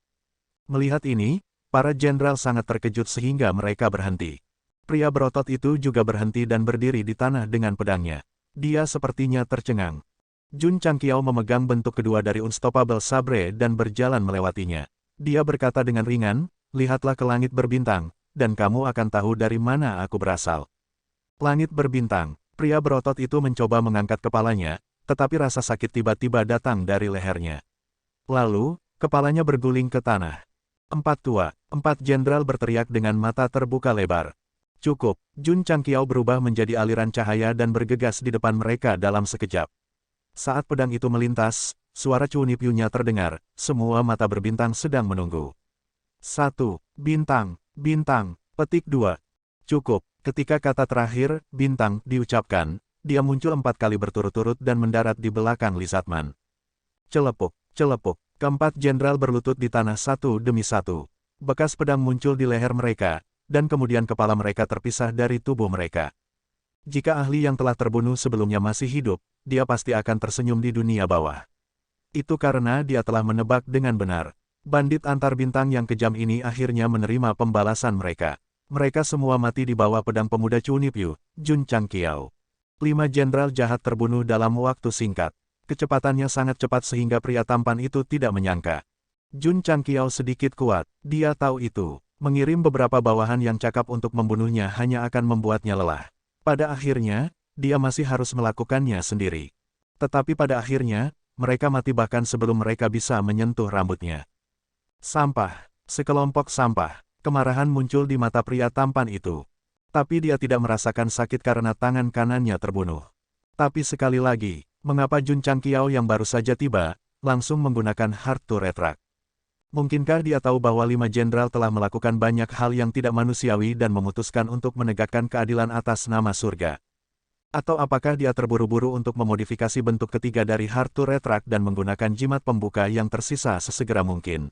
Melihat ini, para jenderal sangat terkejut sehingga mereka berhenti. Pria berotot itu juga berhenti dan berdiri di tanah dengan pedangnya. Dia sepertinya tercengang. Jun Changqiao memegang bentuk kedua dari Unstoppable Sabre dan berjalan melewatinya. Dia berkata dengan ringan, lihatlah ke langit berbintang, dan kamu akan tahu dari mana aku berasal. Langit berbintang, pria berotot itu mencoba mengangkat kepalanya, tetapi rasa sakit tiba-tiba datang dari lehernya. Lalu, kepalanya berguling ke tanah. 4 jenderal berteriak dengan mata terbuka lebar. Cukup, Jun Changqiao berubah menjadi aliran cahaya dan bergegas di depan mereka dalam sekejap. Saat pedang itu melintas, suara cunipyu-nya terdengar, semua mata berbintang sedang menunggu. 1. Bintang, bintang, petik 2. Cukup, ketika kata terakhir, bintang, diucapkan, dia muncul 4 kali berturut-turut dan mendarat di belakang Lizatman. Celepuk, celepuk, keempat jenderal berlutut di tanah satu demi satu. Bekas pedang muncul di leher mereka, dan kemudian kepala mereka terpisah dari tubuh mereka. Jika ahli yang telah terbunuh sebelumnya masih hidup, dia pasti akan tersenyum di dunia bawah. Itu karena dia telah menebak dengan benar. Bandit antar bintang yang kejam ini akhirnya menerima pembalasan mereka. Mereka semua mati di bawah pedang pemuda Cunipyu, Jun Changqiao. 5 jenderal jahat terbunuh dalam waktu singkat. Kecepatannya sangat cepat sehingga pria tampan itu tidak menyangka. Jun Changqiao sedikit kuat, dia tahu itu. Mengirim beberapa bawahan yang cakap untuk membunuhnya hanya akan membuatnya lelah. Pada akhirnya, dia masih harus melakukannya sendiri. Tetapi pada akhirnya, mereka mati bahkan sebelum mereka bisa menyentuh rambutnya. Sampah, sekelompok sampah. Kemarahan muncul di mata pria tampan itu. Tapi dia tidak merasakan sakit karena tangan kanannya terbunuh. Tapi sekali lagi, mengapa Jun Changqiao yang baru saja tiba, langsung menggunakan Heart to Retract? Mungkinkah dia tahu bahwa 5 jenderal telah melakukan banyak hal yang tidak manusiawi dan memutuskan untuk menegakkan keadilan atas nama surga? Atau apakah dia terburu-buru untuk memodifikasi bentuk ketiga dari Heart to Retract dan menggunakan jimat pembuka yang tersisa sesegera mungkin?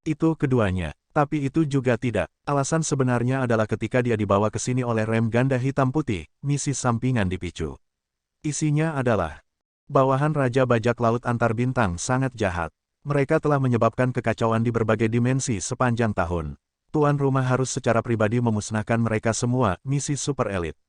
Itu keduanya. Tapi itu juga tidak. Alasan sebenarnya adalah ketika dia dibawa ke sini oleh rem ganda hitam putih, misi sampingan dipicu. Isinya adalah bawahan Raja Bajak Laut Antar Bintang sangat jahat. Mereka telah menyebabkan kekacauan di berbagai dimensi sepanjang tahun. Tuan rumah harus secara pribadi memusnahkan mereka semua, misi super elit.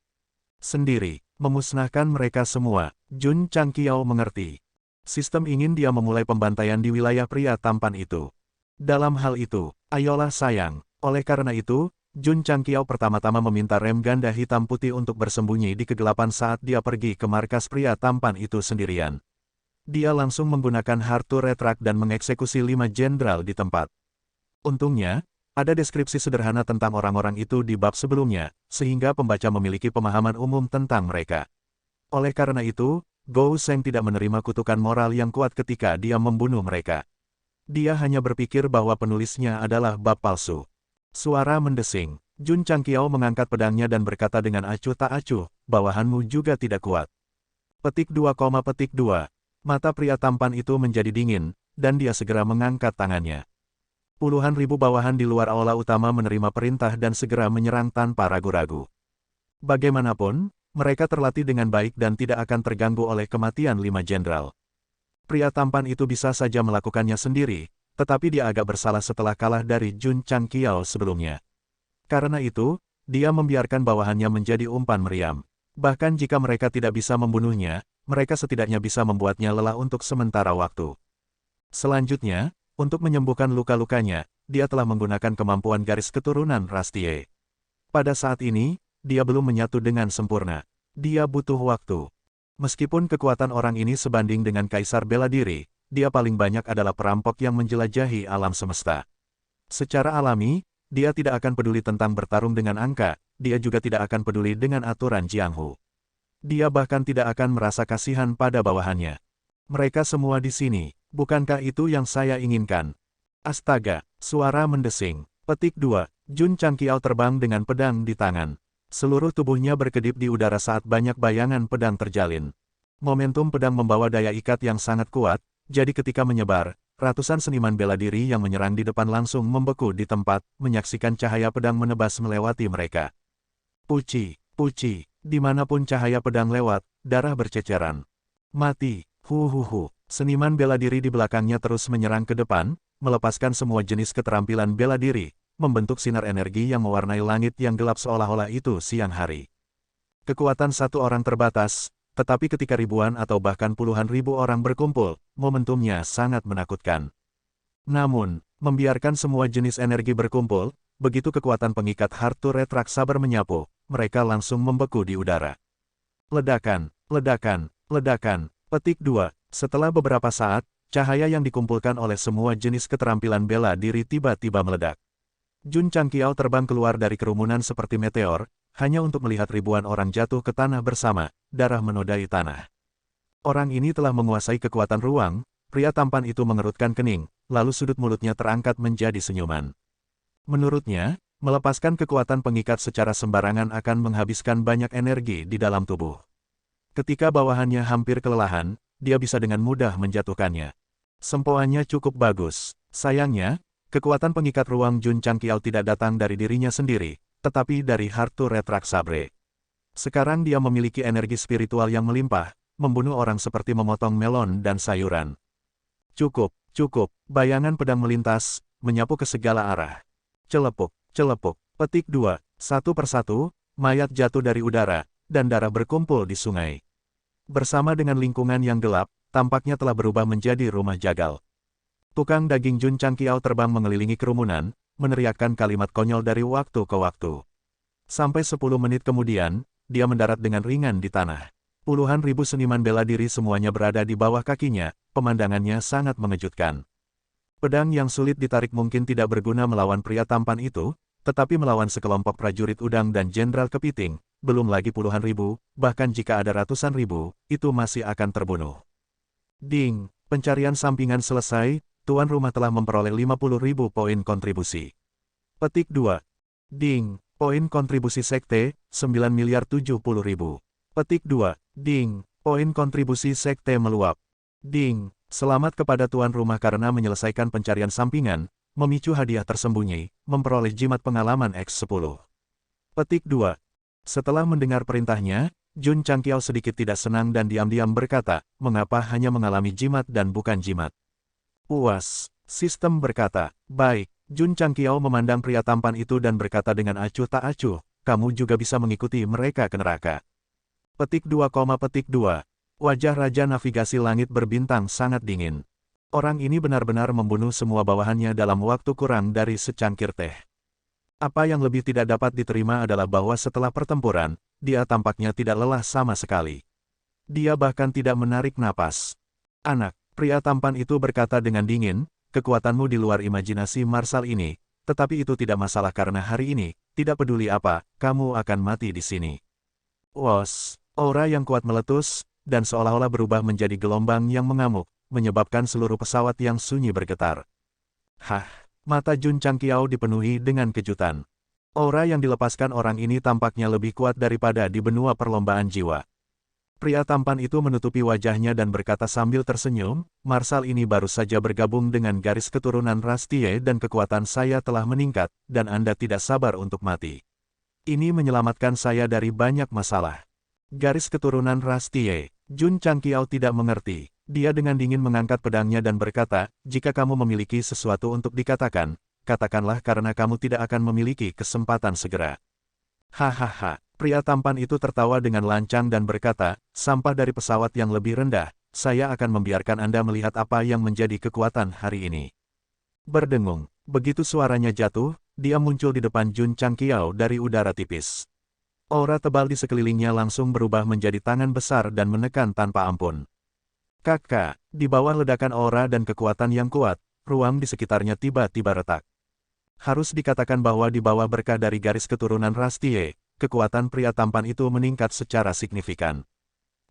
Sendiri, memusnahkan mereka semua. Jun Changqiao mengerti. Sistem ingin dia memulai pembantaian di wilayah pria tampan itu. Dalam hal itu, ayolah sayang. Oleh karena itu, Jun Changqiao pertama-tama meminta rem ganda hitam putih untuk bersembunyi di kegelapan saat dia pergi ke markas pria tampan itu sendirian. Dia langsung menggunakan Heart to Retract dan mengeksekusi 5 jenderal di tempat. Untungnya, ada deskripsi sederhana tentang orang-orang itu di bab sebelumnya, sehingga pembaca memiliki pemahaman umum tentang mereka. Oleh karena itu, Gou Sheng tidak menerima kutukan moral yang kuat ketika dia membunuh mereka. Dia hanya berpikir bahwa penulisnya adalah bab palsu. Suara mendesing. Jun Changqiao mengangkat pedangnya dan berkata dengan acuh tak acuh, bawahanmu juga tidak kuat. Petik 2, petik 2. Mata pria tampan itu menjadi dingin, dan dia segera mengangkat tangannya. Puluhan ribu bawahan di luar aula utama menerima perintah dan segera menyerang tanpa ragu-ragu. Bagaimanapun, mereka terlatih dengan baik dan tidak akan terganggu oleh kematian 5 jenderal. Pria tampan itu bisa saja melakukannya sendiri, tetapi dia agak bersalah setelah kalah dari Jun Changqiao sebelumnya. Karena itu, dia membiarkan bawahannya menjadi umpan meriam. Bahkan jika mereka tidak bisa membunuhnya, mereka setidaknya bisa membuatnya lelah untuk sementara waktu. Selanjutnya, untuk menyembuhkan luka-lukanya, dia telah menggunakan kemampuan garis keturunan Rastie. Pada saat ini, dia belum menyatu dengan sempurna. Dia butuh waktu. Meskipun kekuatan orang ini sebanding dengan kaisar bela diri, dia paling banyak adalah perampok yang menjelajahi alam semesta. Secara alami, dia tidak akan peduli tentang bertarung dengan angka, dia juga tidak akan peduli dengan aturan Jianghu. Dia bahkan tidak akan merasa kasihan pada bawahannya. Mereka semua di sini, bukankah itu yang saya inginkan? Astaga, suara mendesing. Petik 2, Jun Changqiao terbang dengan pedang di tangan. Seluruh tubuhnya berkedip di udara saat banyak bayangan pedang terjalin. Momentum pedang membawa daya ikat yang sangat kuat, jadi ketika menyebar, ratusan seniman bela diri yang menyerang di depan langsung membeku di tempat, menyaksikan cahaya pedang menebas melewati mereka. Puci, puci, dimanapun cahaya pedang lewat, darah berceceran. Mati, hu. Seniman bela diri di belakangnya terus menyerang ke depan, melepaskan semua jenis keterampilan bela diri, membentuk sinar energi yang mewarnai langit yang gelap seolah-olah itu siang hari. Kekuatan satu orang terbatas, tetapi ketika ribuan atau bahkan puluhan ribu orang berkumpul, momentumnya sangat menakutkan. Namun, membiarkan semua jenis energi berkumpul, begitu kekuatan pengikat Heart to Retract sabar menyapu, mereka langsung membeku di udara. Ledakan, ledakan, ledakan. Petik 2, setelah beberapa saat, cahaya yang dikumpulkan oleh semua jenis keterampilan bela diri tiba-tiba meledak. Jun Changqiao terbang keluar dari kerumunan seperti meteor, hanya untuk melihat ribuan orang jatuh ke tanah bersama, darah menodai tanah. Orang ini telah menguasai kekuatan ruang, pria tampan itu mengerutkan kening, lalu sudut mulutnya terangkat menjadi senyuman. Menurutnya, melepaskan kekuatan pengikat secara sembarangan akan menghabiskan banyak energi di dalam tubuh. Ketika bawahannya hampir kelelahan, dia bisa dengan mudah menjatuhkannya. Sempoannya cukup bagus. Sayangnya, kekuatan pengikat ruang Jun Changqiao tidak datang dari dirinya sendiri, tetapi dari Heart to Retract Sabre. Sekarang dia memiliki energi spiritual yang melimpah, membunuh orang seperti memotong melon dan sayuran. Cukup. Bayangan pedang melintas, menyapu ke segala arah. Celepuk. Petik 2, satu persatu, mayat jatuh dari udara, dan darah berkumpul di sungai. Bersama dengan lingkungan yang gelap, tampaknya telah berubah menjadi rumah jagal. Tukang daging Jun Changqiao terbang mengelilingi kerumunan, meneriakkan kalimat konyol dari waktu ke waktu. Sampai 10 menit kemudian, dia mendarat dengan ringan di tanah. Puluhan ribu seniman bela diri semuanya berada di bawah kakinya, pemandangannya sangat mengejutkan. Pedang yang sulit ditarik mungkin tidak berguna melawan pria tampan itu, tetapi melawan sekelompok prajurit udang dan jenderal kepiting, belum lagi puluhan ribu, bahkan jika ada ratusan ribu, itu masih akan terbunuh. Ding, pencarian sampingan selesai, tuan rumah telah memperoleh 50.000 poin kontribusi. Petik 2. Ding, poin kontribusi sekte, 9.070.000. Petik 2. Ding, poin kontribusi sekte meluap. Ding, selamat kepada tuan rumah karena menyelesaikan pencarian sampingan, memicu hadiah tersembunyi, memperoleh jimat pengalaman X10. Petik 2. Setelah mendengar perintahnya, Jun Changqiao sedikit tidak senang dan diam-diam berkata, mengapa hanya mengalami jimat dan bukan jimat? Puas, sistem berkata, baik. Jun Changqiao memandang pria tampan itu dan berkata dengan acuh tak acuh, kamu juga bisa mengikuti mereka ke neraka. Petik 2, petik 2. Wajah Raja Navigasi Langit berbintang sangat dingin. Orang ini benar-benar membunuh semua bawahannya dalam waktu kurang dari secangkir teh. Apa yang lebih tidak dapat diterima adalah bahwa setelah pertempuran, dia tampaknya tidak lelah sama sekali. Dia bahkan tidak menarik napas. Anak, pria tampan itu berkata dengan dingin, kekuatanmu di luar imajinasi marsal ini, tetapi itu tidak masalah karena hari ini, tidak peduli apa, kamu akan mati di sini. Wos, aura yang kuat meletus, dan seolah-olah berubah menjadi gelombang yang mengamuk, menyebabkan seluruh pesawat yang sunyi bergetar. Hah, mata Jun Changqiao dipenuhi dengan kejutan. Aura yang dilepaskan orang ini tampaknya lebih kuat daripada di benua perlombaan jiwa. Pria tampan itu menutupi wajahnya dan berkata sambil tersenyum, marsal ini baru saja bergabung dengan garis keturunan ras Tie dan kekuatan saya telah meningkat, dan Anda tidak sabar untuk mati. Ini menyelamatkan saya dari banyak masalah. Garis keturunan ras Tie. Jun Changqiao tidak mengerti. Dia dengan dingin mengangkat pedangnya dan berkata, jika kamu memiliki sesuatu untuk dikatakan, katakanlah karena kamu tidak akan memiliki kesempatan segera. Hahaha, pria tampan itu tertawa dengan lancang dan berkata, sampah dari pesawat yang lebih rendah, saya akan membiarkan Anda melihat apa yang menjadi kekuatan hari ini. Berdengung, begitu suaranya jatuh, dia muncul di depan Jun Changqiao dari udara tipis. Aura tebal di sekelilingnya langsung berubah menjadi tangan besar dan menekan tanpa ampun. Kakak, di bawah ledakan aura dan kekuatan yang kuat, ruang di sekitarnya tiba-tiba retak. Harus dikatakan bahwa di bawah berkah dari garis keturunan ras Tie, kekuatan pria tampan itu meningkat secara signifikan.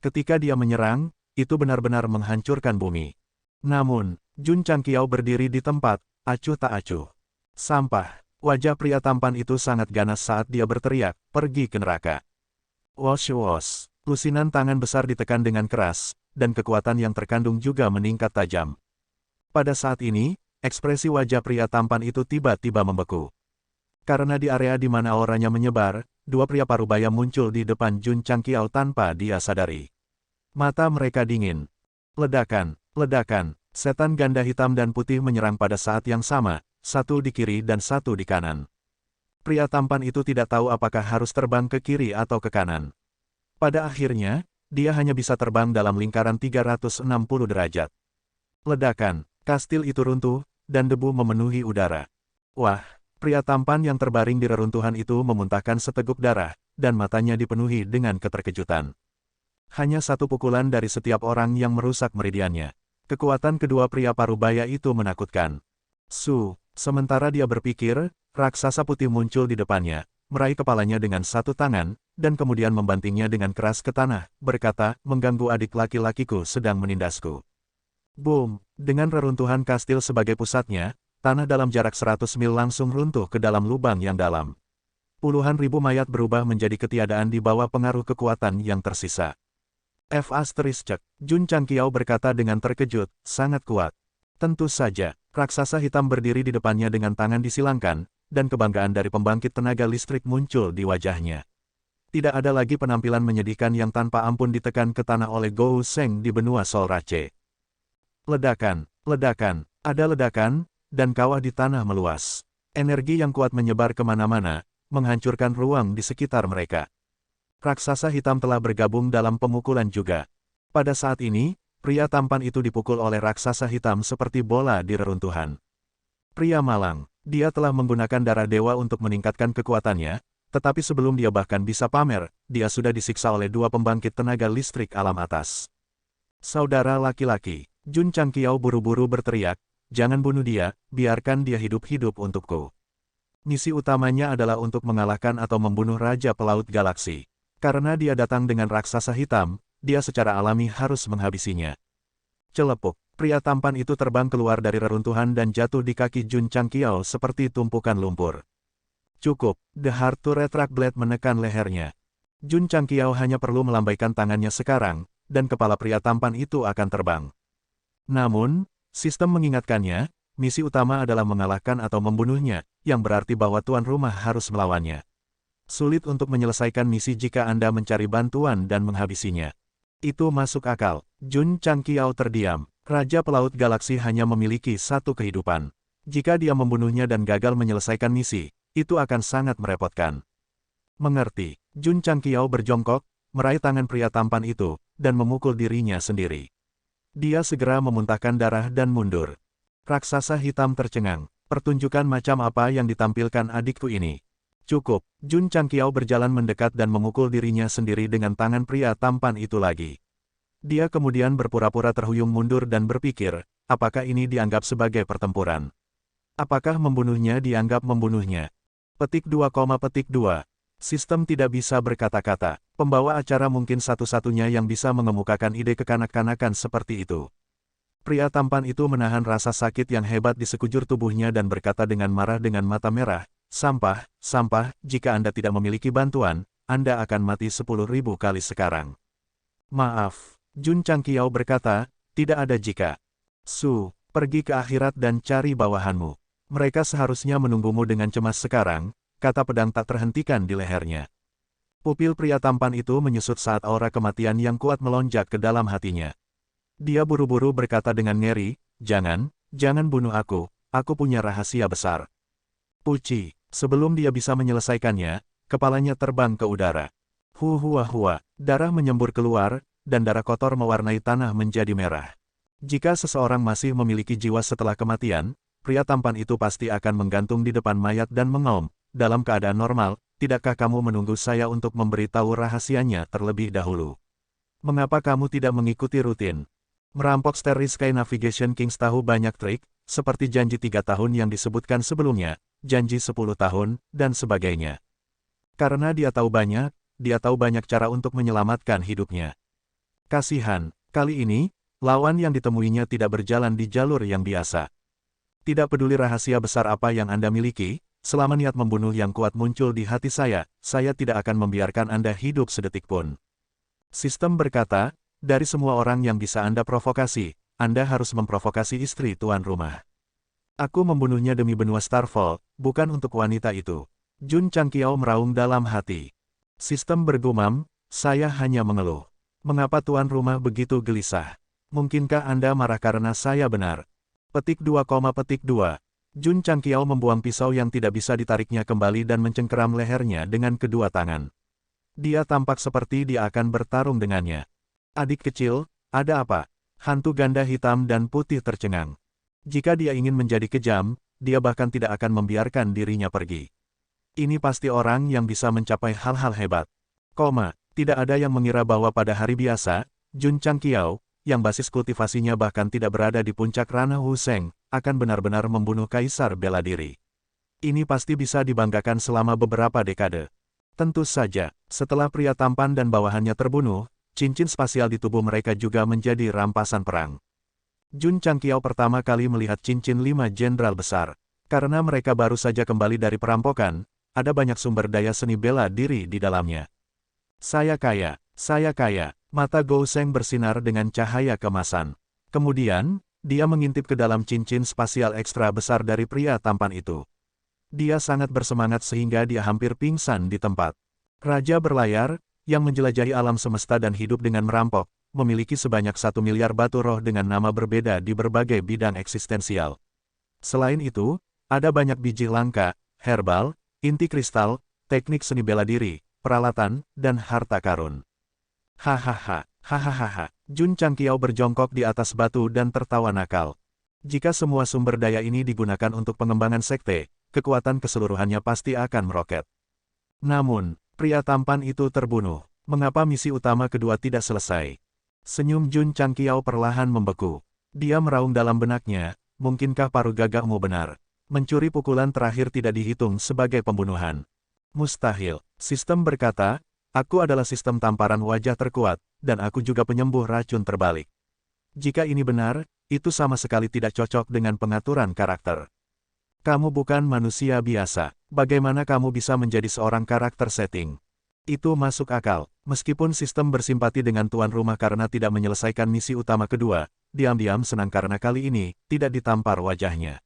Ketika dia menyerang, itu benar-benar menghancurkan bumi. Namun, Jun Changqiao berdiri di tempat, acuh tak acuh. Sampah, wajah pria tampan itu sangat ganas saat dia berteriak, pergi ke neraka. Wosh, lusinan tangan besar ditekan dengan keras, dan kekuatan yang terkandung juga meningkat tajam. Pada saat ini, ekspresi wajah pria tampan itu tiba-tiba membeku. Karena di area di mana auranya menyebar, dua pria parubaya muncul di depan Jun Changqiao tanpa dia sadari. Mata mereka dingin. Ledakan, setan ganda hitam dan putih menyerang pada saat yang sama, satu di kiri dan satu di kanan. Pria tampan itu tidak tahu apakah harus terbang ke kiri atau ke kanan. Pada akhirnya, dia hanya bisa terbang dalam lingkaran 360 derajat. Ledakan, kastil itu runtuh, dan debu memenuhi udara. Wah, pria tampan yang terbaring di reruntuhan itu memuntahkan seteguk darah, dan matanya dipenuhi dengan keterkejutan. Hanya satu pukulan dari setiap orang yang merusak meridiannya. Kekuatan kedua pria parubaya itu menakutkan. Sementara dia berpikir, raksasa putih muncul di depannya, meraih kepalanya dengan satu tangan, dan kemudian membantingnya dengan keras ke tanah, berkata, mengganggu adik laki-lakiku sedang menindasku. Boom! Dengan reruntuhan kastil sebagai pusatnya, tanah dalam jarak 100 mil langsung runtuh ke dalam lubang yang dalam. Puluhan ribu mayat berubah menjadi ketiadaan di bawah pengaruh kekuatan yang tersisa. Jun Changqiao berkata dengan terkejut, sangat kuat. Tentu saja, raksasa hitam berdiri di depannya dengan tangan disilangkan, dan kebanggaan dari pembangkit tenaga listrik muncul di wajahnya. Tidak ada lagi penampilan menyedihkan yang tanpa ampun ditekan ke tanah oleh Gou Sheng di benua Solrace. Ledakan, ada ledakan, dan kawah di tanah meluas. Energi yang kuat menyebar kemana-mana, menghancurkan ruang di sekitar mereka. Raksasa hitam telah bergabung dalam pemukulan juga. Pada saat ini, pria tampan itu dipukul oleh raksasa hitam seperti bola di reruntuhan. Pria malang, dia telah menggunakan darah dewa untuk meningkatkan kekuatannya, tetapi sebelum dia bahkan bisa pamer, dia sudah disiksa oleh dua pembangkit tenaga listrik alam atas. Saudara laki-laki, Jun Changqiao buru-buru berteriak, jangan bunuh dia, biarkan dia hidup-hidup untukku. Misi utamanya adalah untuk mengalahkan atau membunuh Raja Pelaut Galaksi. Karena dia datang dengan raksasa hitam, dia secara alami harus menghabisinya. Celepuk, pria tampan itu terbang keluar dari reruntuhan dan jatuh di kaki Jun Changqiao seperti tumpukan lumpur. Cukup, The Heart to Retract Blade menekan lehernya. Jun Changqiao hanya perlu melambaikan tangannya sekarang, dan kepala pria tampan itu akan terbang. Namun, sistem mengingatkannya, misi utama adalah mengalahkan atau membunuhnya, yang berarti bahwa tuan rumah harus melawannya. Sulit untuk menyelesaikan misi jika Anda mencari bantuan dan menghabisinya. Itu masuk akal. Jun Changqiao terdiam. Raja Pelaut Galaksi hanya memiliki satu kehidupan. Jika dia membunuhnya dan gagal menyelesaikan misi, itu akan sangat merepotkan. Mengerti. Jun Changqiao berjongkok, meraih tangan pria tampan itu, dan memukul dirinya sendiri. Dia segera memuntahkan darah dan mundur. Raksasa hitam tercengang. Pertunjukan macam apa yang ditampilkan adikku ini? Cukup, Jun Changqiao berjalan mendekat dan memukul dirinya sendiri dengan tangan pria tampan itu lagi. Dia kemudian berpura-pura terhuyung mundur dan berpikir, apakah ini dianggap sebagai pertempuran? Apakah membunuhnya dianggap membunuhnya? Petik 2, petik 2. Sistem tidak bisa berkata-kata. Pembawa acara mungkin satu-satunya yang bisa mengemukakan ide kekanak-kanakan seperti itu. Pria tampan itu menahan rasa sakit yang hebat di sekujur tubuhnya dan berkata dengan marah dengan mata merah, sampah, sampah, jika Anda tidak memiliki bantuan, Anda akan mati 10.000 kali sekarang. Maaf, Jun Changqiao berkata, tidak ada jika. Su, pergi ke akhirat dan cari bawahanmu. Mereka seharusnya menunggumu dengan cemas sekarang, kata pedang tak terhentikan di lehernya. Pupil pria tampan itu menyusut saat aura kematian yang kuat melonjak ke dalam hatinya. Dia buru-buru berkata dengan ngeri, jangan bunuh aku punya rahasia besar. Puci, sebelum dia bisa menyelesaikannya, kepalanya terbang ke udara. Hua, darah menyembur keluar, dan darah kotor mewarnai tanah menjadi merah. Jika seseorang masih memiliki jiwa setelah kematian, pria tampan itu pasti akan menggantung di depan mayat dan mengaum, dalam keadaan normal, tidakkah kamu menunggu saya untuk memberitahu rahasianya terlebih dahulu? Mengapa kamu tidak mengikuti rutin? Merampok Starry Sky Navigation Kings tahu banyak trik, seperti janji 3 tahun yang disebutkan sebelumnya, janji 10 tahun, dan sebagainya. Karena dia tahu banyak cara untuk menyelamatkan hidupnya. Kasihan, kali ini, lawan yang ditemuinya tidak berjalan di jalur yang biasa. Tidak peduli rahasia besar apa yang Anda miliki, selama niat membunuh yang kuat muncul di hati saya tidak akan membiarkan Anda hidup sedetik pun. Sistem berkata, dari semua orang yang bisa Anda provokasi, Anda harus memprovokasi istri tuan rumah. Aku membunuhnya demi benua Starfall, bukan untuk wanita itu. Jun Changqiao meraung dalam hati. Sistem bergumam, saya hanya mengeluh. Mengapa tuan rumah begitu gelisah? Mungkinkah Anda marah karena saya benar? Petik 2, petik 2. Jun Changqiao membuang pisau yang tidak bisa ditariknya kembali dan mencengkeram lehernya dengan kedua tangan. Dia tampak seperti dia akan bertarung dengannya. Adik kecil, ada apa? Hantu ganda hitam dan putih tercengang. Jika dia ingin menjadi kejam, dia bahkan tidak akan membiarkan dirinya pergi. Ini pasti orang yang bisa mencapai hal-hal hebat. Tidak ada yang mengira bahwa pada hari biasa, Jun Changqiao, yang basis kultivasinya bahkan tidak berada di puncak ranah Wu Sheng, akan benar-benar membunuh kaisar bela diri. Ini pasti bisa dibanggakan selama beberapa dekade. Tentu saja, setelah pria tampan dan bawahannya terbunuh, cincin spasial di tubuh mereka juga menjadi rampasan perang. Jun Changqiao pertama kali melihat cincin 5 jenderal besar. Karena mereka baru saja kembali dari perampokan, ada banyak sumber daya seni bela diri di dalamnya. Saya kaya. Mata Gou Sheng bersinar dengan cahaya kemasan. Kemudian, dia mengintip ke dalam cincin spasial ekstra besar dari pria tampan itu. Dia sangat bersemangat sehingga dia hampir pingsan di tempat. Raja berlayar, yang menjelajahi alam semesta dan hidup dengan merampok, memiliki sebanyak 1 miliar batu roh dengan nama berbeda di berbagai bidang eksistensial. Selain itu, ada banyak biji langka, herbal, inti kristal, teknik seni bela diri, peralatan, dan harta karun. Hahaha. Jun Changqiao berjongkok di atas batu dan tertawa nakal. Jika semua sumber daya ini digunakan untuk pengembangan sekte, kekuatan keseluruhannya pasti akan meroket. Namun, pria tampan itu terbunuh. Mengapa misi utama kedua tidak selesai? Senyum Jun Changqiao perlahan membeku. Dia meraung dalam benaknya, mungkinkah paruh gagahmu benar? Mencuri pukulan terakhir tidak dihitung sebagai pembunuhan. Mustahil, sistem berkata, aku adalah sistem tamparan wajah terkuat, dan aku juga penyembuh racun terbalik. Jika ini benar, itu sama sekali tidak cocok dengan pengaturan karakter. Kamu bukan manusia biasa, bagaimana kamu bisa menjadi seorang karakter setting? Itu masuk akal, meskipun sistem bersimpati dengan tuan rumah karena tidak menyelesaikan misi utama kedua, diam-diam senang karena kali ini, tidak ditampar wajahnya.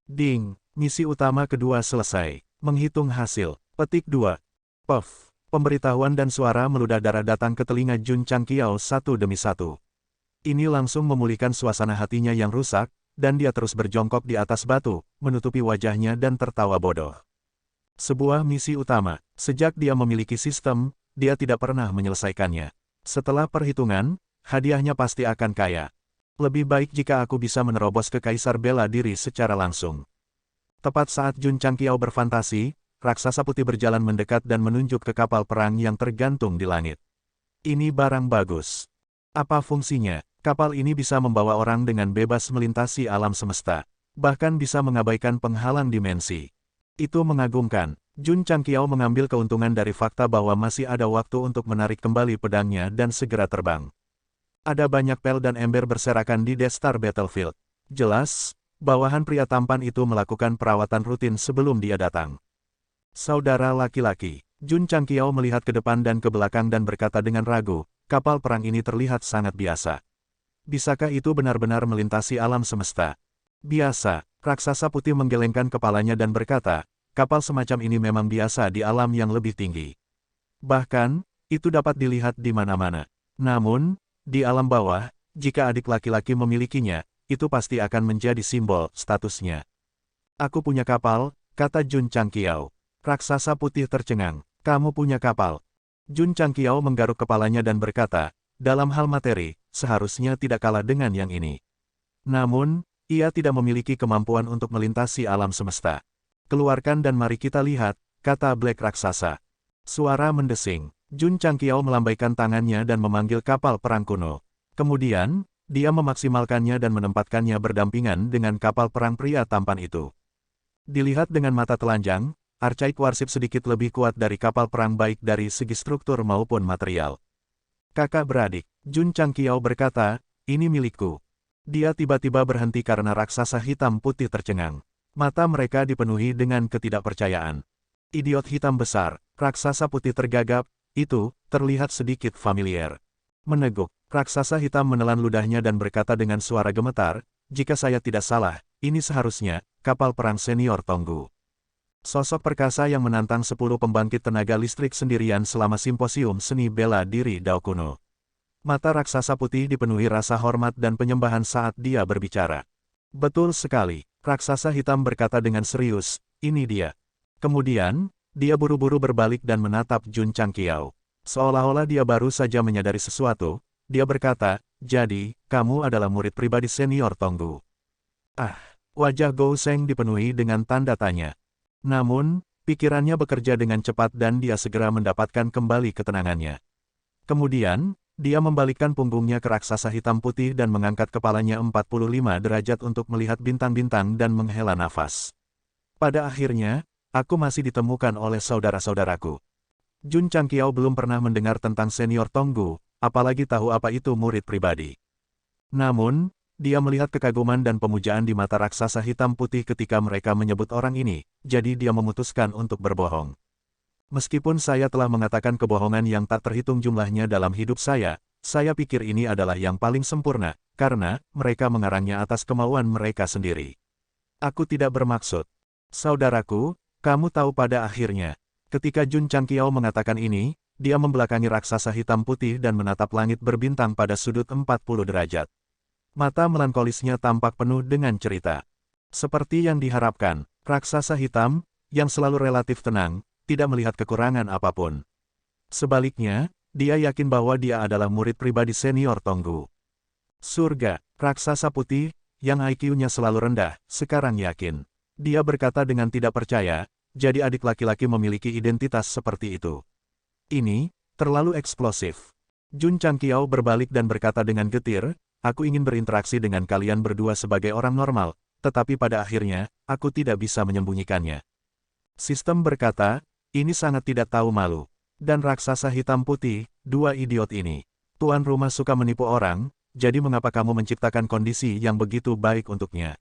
Ding, misi utama kedua selesai. Menghitung hasil. Petik 2. Puff. Pemberitahuan dan suara meludah darah datang ke telinga Jun Changqiao satu demi satu. Ini langsung memulihkan suasana hatinya yang rusak, dan dia terus berjongkok di atas batu, menutupi wajahnya dan tertawa bodoh. Sebuah misi utama. Sejak dia memiliki sistem, dia tidak pernah menyelesaikannya. Setelah perhitungan, hadiahnya pasti akan kaya. Lebih baik jika aku bisa menerobos ke Kaisar bela diri secara langsung. Tepat saat Jun Changqiao berfantasi, raksasa putih berjalan mendekat dan menunjuk ke kapal perang yang tergantung di langit. Ini barang bagus. Apa fungsinya? Kapal ini bisa membawa orang dengan bebas melintasi alam semesta, bahkan bisa mengabaikan penghalang dimensi. Itu mengagumkan. Jun Changqiao mengambil keuntungan dari fakta bahwa masih ada waktu untuk menarik kembali pedangnya dan segera terbang. Ada banyak pel dan ember berserakan di Death Star Battlefield. Jelas, bawahan pria tampan itu melakukan perawatan rutin sebelum dia datang. Saudara laki-laki, Jun Changqiao melihat ke depan dan ke belakang dan berkata dengan ragu, kapal perang ini terlihat sangat biasa. Bisakah itu benar-benar melintasi alam semesta? Biasa, raksasa putih menggelengkan kepalanya dan berkata, kapal semacam ini memang biasa di alam yang lebih tinggi. Bahkan, itu dapat dilihat di mana-mana. Namun, di alam bawah, jika adik laki-laki memilikinya, itu pasti akan menjadi simbol statusnya. Aku punya kapal, kata Jun Changqiao. Raksasa putih tercengang. Kamu punya kapal. Jun Changqiao menggaruk kepalanya dan berkata, dalam hal materi, seharusnya tidak kalah dengan yang ini. Namun, ia tidak memiliki kemampuan untuk melintasi alam semesta. Keluarkan dan mari kita lihat, kata Black raksasa. Suara mendesing. Jun Changqiao melambaikan tangannya dan memanggil kapal perang kuno. Kemudian, dia memaksimalkannya dan menempatkannya berdampingan dengan kapal perang pria tampan itu. Dilihat dengan mata telanjang, Archaic Warship sedikit lebih kuat dari kapal perang baik dari segi struktur maupun material. Kakak beradik, Jun Changqiao berkata, ini milikku. Dia tiba-tiba berhenti karena raksasa hitam putih tercengang. Mata mereka dipenuhi dengan ketidakpercayaan. Idiot hitam besar, raksasa putih tergagap, itu, terlihat sedikit familiar. Meneguk, raksasa hitam menelan ludahnya dan berkata dengan suara gemetar, jika saya tidak salah, ini seharusnya, kapal perang senior Tonggu. Sosok perkasa yang menantang 10 pembangkit tenaga listrik sendirian selama simposium seni bela diri Dao kuno. Mata raksasa putih dipenuhi rasa hormat dan penyembahan saat dia berbicara. Betul sekali, raksasa hitam berkata dengan serius, ini dia. Kemudian, dia buru-buru berbalik dan menatap Jun Changqiao. Seolah-olah dia baru saja menyadari sesuatu, dia berkata, jadi, kamu adalah murid pribadi senior Tonggu. Ah, wajah Gou Sheng dipenuhi dengan tanda tanya. Namun, pikirannya bekerja dengan cepat dan dia segera mendapatkan kembali ketenangannya. Kemudian, dia membalikkan punggungnya ke raksasa hitam putih dan mengangkat kepalanya 45 derajat untuk melihat bintang-bintang dan menghela nafas. Pada akhirnya, aku masih ditemukan oleh saudara-saudaraku. Jun Changqiao belum pernah mendengar tentang senior Tonggu, apalagi tahu apa itu murid pribadi. Namun, dia melihat kekaguman dan pemujaan di mata raksasa hitam putih ketika mereka menyebut orang ini, jadi dia memutuskan untuk berbohong. Meskipun saya telah mengatakan kebohongan yang tak terhitung jumlahnya dalam hidup saya pikir ini adalah yang paling sempurna, karena mereka mengarangnya atas kemauan mereka sendiri. Aku tidak bermaksud. Saudaraku, kamu tahu pada akhirnya. Ketika Jun Changqiao mengatakan ini, dia membelakangi raksasa hitam putih dan menatap langit berbintang pada sudut 40 derajat. Mata melankolisnya tampak penuh dengan cerita. Seperti yang diharapkan, raksasa hitam, yang selalu relatif tenang, tidak melihat kekurangan apapun. Sebaliknya, dia yakin bahwa dia adalah murid pribadi senior Tonggu. Surga, raksasa putih, yang IQ-nya selalu rendah, sekarang yakin. Dia berkata dengan tidak percaya, jadi adik laki-laki memiliki identitas seperti itu. Ini, terlalu eksplosif. Jun Changqiao berbalik dan berkata dengan getir, aku ingin berinteraksi dengan kalian berdua sebagai orang normal, tetapi pada akhirnya, aku tidak bisa menyembunyikannya. Sistem berkata, ini sangat tidak tahu malu. Dan raksasa hitam putih, dua idiot ini. Tuan rumah suka menipu orang, jadi mengapa kamu menciptakan kondisi yang begitu baik untuknya?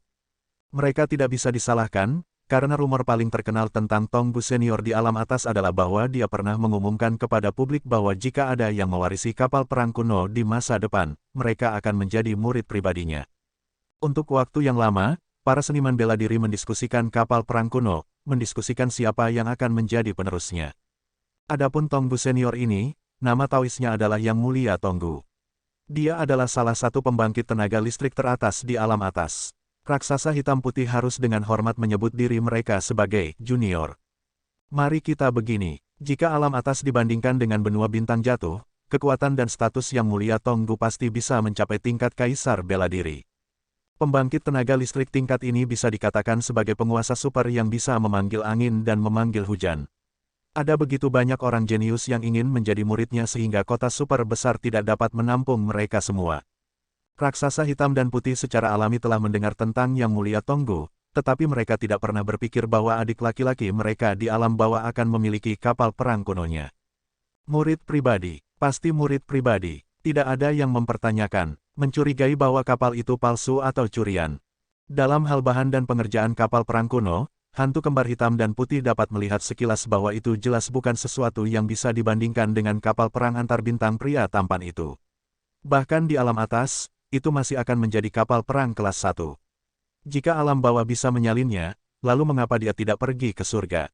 Mereka tidak bisa disalahkan, karena rumor paling terkenal tentang Tonggu senior di alam atas adalah bahwa dia pernah mengumumkan kepada publik bahwa jika ada yang mewarisi kapal perang kuno di masa depan, mereka akan menjadi murid pribadinya. Untuk waktu yang lama, para seniman bela diri mendiskusikan kapal perang kuno, mendiskusikan siapa yang akan menjadi penerusnya. Adapun Tonggu senior ini, nama taoisnya adalah Yang Mulia Tonggu. Dia adalah salah satu pembangkit tenaga listrik teratas di alam atas. Raksasa hitam putih harus dengan hormat menyebut diri mereka sebagai junior. Mari kita begini, jika alam atas dibandingkan dengan benua bintang jatuh, kekuatan dan status Yang Mulia Tonggu pasti bisa mencapai tingkat kaisar bela diri. Pembangkit tenaga listrik tingkat ini bisa dikatakan sebagai penguasa super yang bisa memanggil angin dan memanggil hujan. Ada begitu banyak orang jenius yang ingin menjadi muridnya sehingga kota super besar tidak dapat menampung mereka semua. Raksasa hitam dan putih secara alami telah mendengar tentang Yang Mulia Tonggu, tetapi mereka tidak pernah berpikir bahwa adik laki-laki mereka di alam bawah akan memiliki kapal perang kunonya. Murid pribadi, pasti murid pribadi, tidak ada yang mempertanyakan, mencurigai bahwa kapal itu palsu atau curian. Dalam hal bahan dan pengerjaan kapal perang kuno, hantu kembar hitam dan putih dapat melihat sekilas bahwa itu jelas bukan sesuatu yang bisa dibandingkan dengan kapal perang antar bintang pria tampan itu. Bahkan di alam atas, itu masih akan menjadi kapal perang kelas 1. Jika alam bawah bisa menyalinnya, lalu mengapa dia tidak pergi ke surga?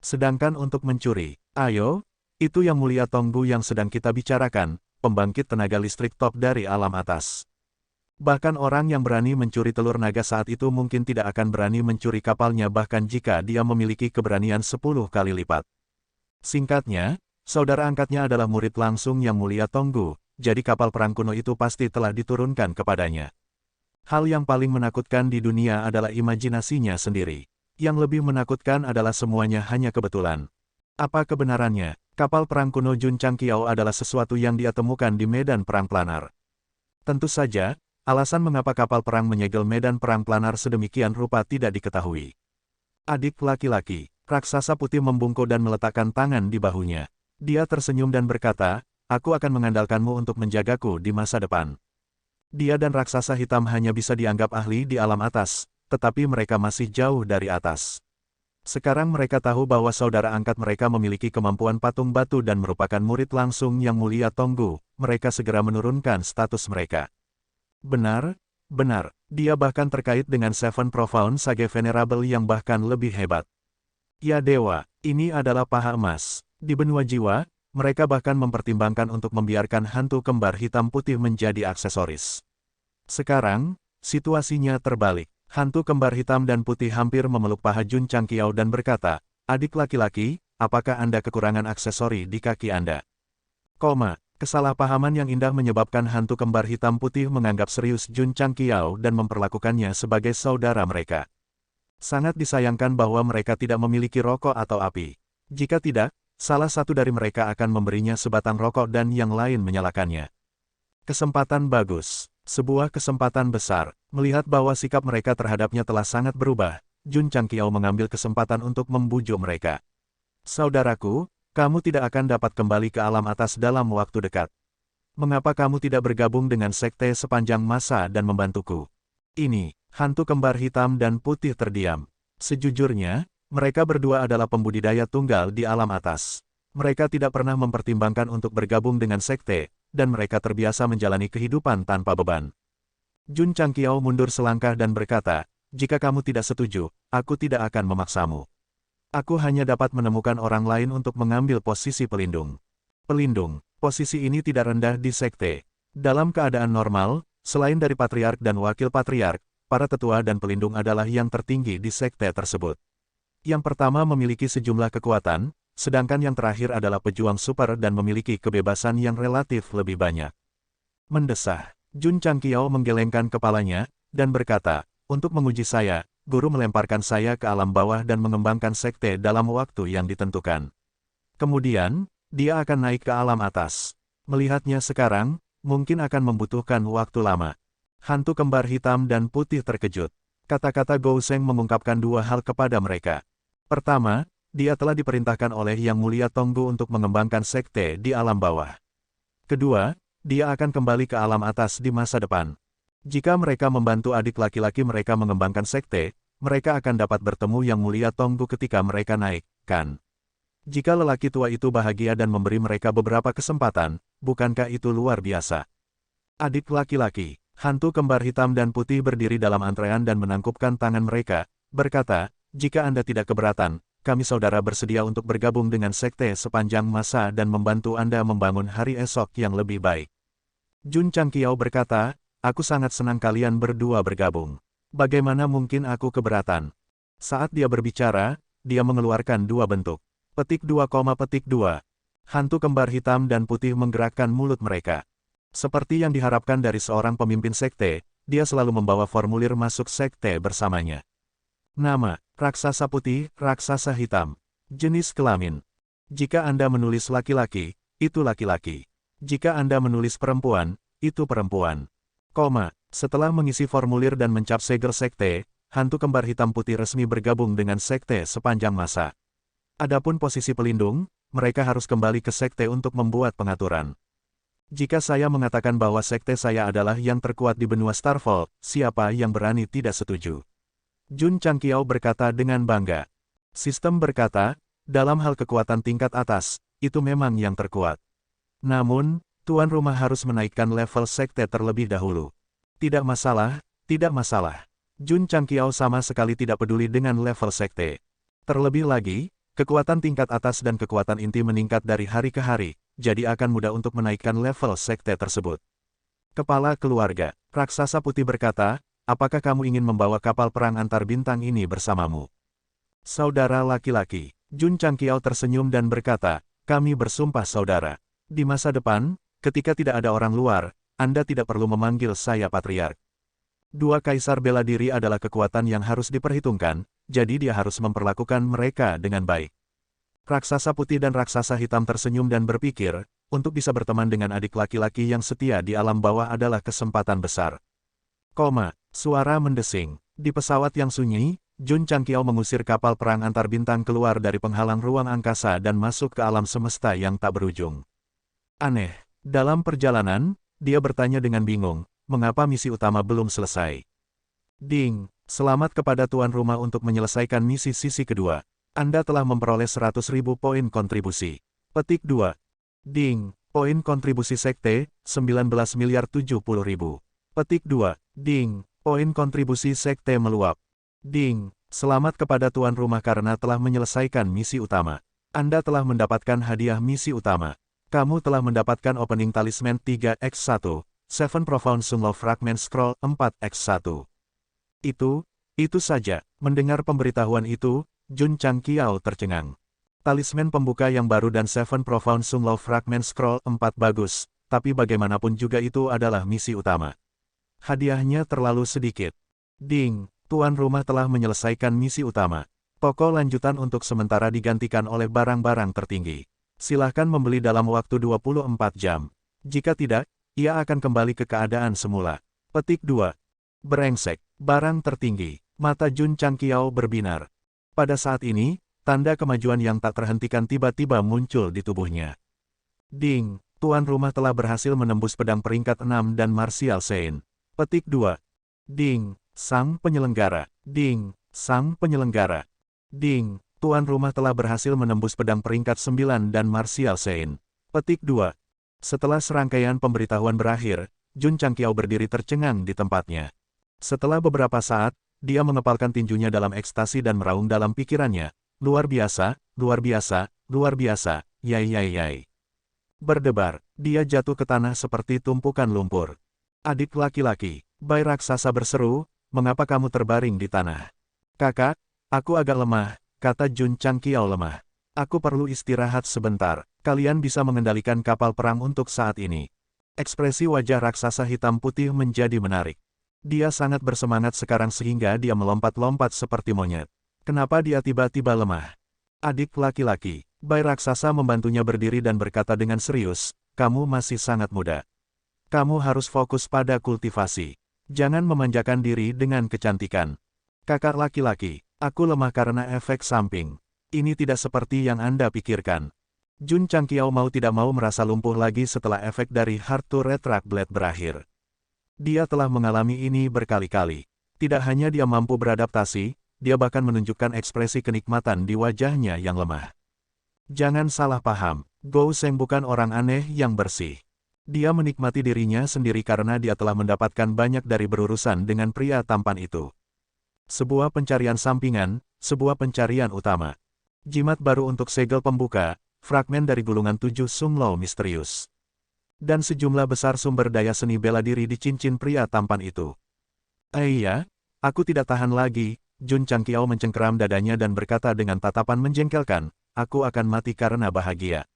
Sedangkan untuk mencuri, ayo, itu Yang Mulia Tonggu yang sedang kita bicarakan, pembangkit tenaga listrik top dari alam atas. Bahkan orang yang berani mencuri telur naga saat itu mungkin tidak akan berani mencuri kapalnya bahkan jika dia memiliki keberanian 10 kali lipat. Singkatnya, saudara angkatnya adalah murid langsung Yang Mulia Tonggu, jadi kapal perang kuno itu pasti telah diturunkan kepadanya. Hal yang paling menakutkan di dunia adalah imajinasinya sendiri. Yang lebih menakutkan adalah semuanya hanya kebetulan. Apa kebenarannya? Kapal perang kuno Jun Changqiao adalah sesuatu yang dia temukan di medan perang planar. Tentu saja, alasan mengapa kapal perang menyegel medan perang planar sedemikian rupa tidak diketahui. Adik laki-laki, raksasa putih membungkuk dan meletakkan tangan di bahunya. Dia tersenyum dan berkata, aku akan mengandalkanmu untuk menjagaku di masa depan. Dia dan raksasa hitam hanya bisa dianggap ahli di alam atas, tetapi mereka masih jauh dari atas. Sekarang mereka tahu bahwa saudara angkat mereka memiliki kemampuan patung batu dan merupakan murid langsung Yang Mulia Tonggu, mereka segera menurunkan status mereka. Benar, benar, dia bahkan terkait dengan Seven Profound Sage Venerable yang bahkan lebih hebat. Ya dewa, ini adalah paha emas. Di benua jiwa, mereka bahkan mempertimbangkan untuk membiarkan hantu kembar hitam putih menjadi aksesoris. Sekarang, situasinya terbalik. Hantu kembar hitam dan putih hampir memeluk paha Jun Changqiao dan berkata, adik laki-laki, apakah Anda kekurangan aksesori di kaki Anda? Kesalahpahaman yang indah menyebabkan hantu kembar hitam putih menganggap serius Jun Changqiao dan memperlakukannya sebagai saudara mereka. Sangat disayangkan bahwa mereka tidak memiliki rokok atau api. Jika tidak, salah satu dari mereka akan memberinya sebatang rokok dan yang lain menyalakannya. Kesempatan bagus. Sebuah kesempatan besar. Melihat bahwa sikap mereka terhadapnya telah sangat berubah, Jun Changqiao mengambil kesempatan untuk membujuk mereka. Saudaraku, kamu tidak akan dapat kembali ke alam atas dalam waktu dekat. Mengapa kamu tidak bergabung dengan sekte sepanjang masa dan membantuku? Ini, hantu kembar hitam dan putih terdiam. Sejujurnya, mereka berdua adalah pembudidaya tunggal di alam atas. Mereka tidak pernah mempertimbangkan untuk bergabung dengan sekte, dan mereka terbiasa menjalani kehidupan tanpa beban. Jun Changqiao mundur selangkah dan berkata, jika kamu tidak setuju, aku tidak akan memaksamu. Aku hanya dapat menemukan orang lain untuk mengambil posisi pelindung. Pelindung, posisi ini tidak rendah di sekte. Dalam keadaan normal, selain dari patriark dan wakil patriark, para tetua dan pelindung adalah yang tertinggi di sekte tersebut. Yang pertama memiliki sejumlah kekuatan, sedangkan yang terakhir adalah pejuang super dan memiliki kebebasan yang relatif lebih banyak. Mendesah, Jun Changqiao menggelengkan kepalanya, dan berkata, untuk menguji saya, guru melemparkan saya ke alam bawah dan mengembangkan sekte dalam waktu yang ditentukan. Kemudian, dia akan naik ke alam atas. Melihatnya sekarang, mungkin akan membutuhkan waktu lama. Hantu kembar hitam dan putih terkejut. Kata-kata Gou Sheng mengungkapkan dua hal kepada mereka. Pertama, dia telah diperintahkan oleh Yang Mulia Tonggu untuk mengembangkan sekte di alam bawah. Kedua, dia akan kembali ke alam atas di masa depan. Jika mereka membantu adik laki-laki mereka mengembangkan sekte, mereka akan dapat bertemu Yang Mulia Tonggu ketika mereka naik, kan? Jika lelaki tua itu bahagia dan memberi mereka beberapa kesempatan, bukankah itu luar biasa? Adik laki-laki, hantu kembar hitam dan putih berdiri dalam antrean dan menangkupkan tangan mereka, berkata, jika Anda tidak keberatan, kami saudara bersedia untuk bergabung dengan sekte sepanjang masa dan membantu Anda membangun hari esok yang lebih baik. Jun Changqiao berkata, aku sangat senang kalian berdua bergabung. Bagaimana mungkin aku keberatan? Saat dia berbicara, dia mengeluarkan dua bentuk. Petik 2, petik 2. Hantu kembar hitam dan putih menggerakkan mulut mereka. Seperti yang diharapkan dari seorang pemimpin sekte, dia selalu membawa formulir masuk sekte bersamanya. Nama, raksasa putih, raksasa hitam. Jenis kelamin. Jika Anda menulis laki-laki, itu laki-laki. Jika Anda menulis perempuan, itu perempuan. Setelah mengisi formulir dan mencap segel sekte, hantu kembar hitam putih resmi bergabung dengan sekte sepanjang masa. Adapun posisi pelindung, mereka harus kembali ke sekte untuk membuat pengaturan. Jika saya mengatakan bahwa sekte saya adalah yang terkuat di benua Starfall, siapa yang berani tidak setuju? Jun Changqiao berkata dengan bangga. Sistem berkata, dalam hal kekuatan tingkat atas, itu memang yang terkuat. Namun, tuan rumah harus menaikkan level sekte terlebih dahulu. Tidak masalah, tidak masalah. Jun Changqiao sama sekali tidak peduli dengan level sekte. Terlebih lagi, kekuatan tingkat atas dan kekuatan inti meningkat dari hari ke hari, jadi akan mudah untuk menaikkan level sekte tersebut. Kepala keluarga, raksasa putih berkata, apakah kamu ingin membawa kapal perang antar bintang ini bersamamu? Saudara laki-laki, Jun Changqiao tersenyum dan berkata, kami bersumpah saudara. Di masa depan, ketika tidak ada orang luar, Anda tidak perlu memanggil saya patriark. Dua kaisar bela diri adalah kekuatan yang harus diperhitungkan, jadi dia harus memperlakukan mereka dengan baik. Raksasa putih dan raksasa hitam tersenyum dan berpikir, untuk bisa berteman dengan adik laki-laki yang setia di alam bawah adalah kesempatan besar. Suara mendesing. Di pesawat yang sunyi, Jun Changqiao mengusir kapal perang antar bintang keluar dari penghalang ruang angkasa dan masuk ke alam semesta yang tak berujung. Aneh. Dalam perjalanan, dia bertanya dengan bingung, mengapa misi utama belum selesai? Ding, selamat kepada tuan rumah untuk menyelesaikan misi sisi kedua. Anda telah memperoleh 100.000 poin kontribusi. Petik 2. Ding, poin kontribusi sekte, 19.070.000. Petik 2. Ding, poin kontribusi sekte meluap. Ding, selamat kepada tuan rumah karena telah menyelesaikan misi utama. Anda telah mendapatkan hadiah misi utama. Kamu telah mendapatkan opening talisman 3x1, 7 Profound Sunlove Fragment Scroll 4x1. Itu saja. Mendengar pemberitahuan itu, Jun Changqiao tercengang. Talisman pembuka yang baru dan 7 Profound Sunlove Fragment Scroll 4 bagus, tapi bagaimanapun juga itu adalah misi utama. Hadiahnya terlalu sedikit. Ding, tuan rumah telah menyelesaikan misi utama. Toko lanjutan untuk sementara digantikan oleh barang-barang tertinggi. Silahkan membeli dalam waktu 24 jam. Jika tidak, ia akan kembali ke keadaan semula. Petik 2. Brengsek, barang tertinggi. Mata Jun Changqiao berbinar. Pada saat ini, tanda kemajuan yang tak terhentikan tiba-tiba muncul di tubuhnya. Ding, tuan rumah telah berhasil menembus pedang peringkat 6 dan Martial Saint. Petik 2. Ding, sang penyelenggara. Ding, sang penyelenggara. Ding, tuan rumah telah berhasil menembus pedang peringkat 9 dan Martial Saint. Petik 2. Setelah serangkaian pemberitahuan berakhir, Jun Changqiao berdiri tercengang di tempatnya. Setelah beberapa saat, dia mengepalkan tinjunya dalam ekstasi dan meraung dalam pikirannya. Luar biasa, luar biasa, luar biasa, yai yai yai. Berdebar, dia jatuh ke tanah seperti tumpukan lumpur. Adik laki-laki, Bai raksasa berseru, mengapa kamu terbaring di tanah? Kakak, aku agak lemah, kata Jun Changqiao lemah. Aku perlu istirahat sebentar, kalian bisa mengendalikan kapal perang untuk saat ini. Ekspresi wajah raksasa hitam putih menjadi menarik. Dia sangat bersemangat sekarang sehingga dia melompat-lompat seperti monyet. Kenapa dia tiba-tiba lemah? Adik laki-laki, Bai raksasa membantunya berdiri dan berkata dengan serius, kamu masih sangat muda. Kamu harus fokus pada kultivasi. Jangan memanjakan diri dengan kecantikan. Kakak laki-laki, aku lemah karena efek samping. Ini tidak seperti yang Anda pikirkan. Jun Changqiao mau tidak mau merasa lumpuh lagi setelah efek dari Heart to Retract Blade berakhir. Dia telah mengalami ini berkali-kali. Tidak hanya dia mampu beradaptasi, dia bahkan menunjukkan ekspresi kenikmatan di wajahnya yang lemah. Jangan salah paham, Gou Sheng bukan orang aneh yang bersih. Dia menikmati dirinya sendiri karena dia telah mendapatkan banyak dari berurusan dengan pria tampan itu. Sebuah pencarian sampingan, sebuah pencarian utama. Jimat baru untuk segel pembuka, fragmen dari gulungan 7 Sunglaw misterius. Dan sejumlah besar sumber daya seni bela diri di cincin pria tampan itu. Iya, aku tidak tahan lagi, Jun Changqiao mencengkeram dadanya dan berkata dengan tatapan menjengkelkan, aku akan mati karena bahagia.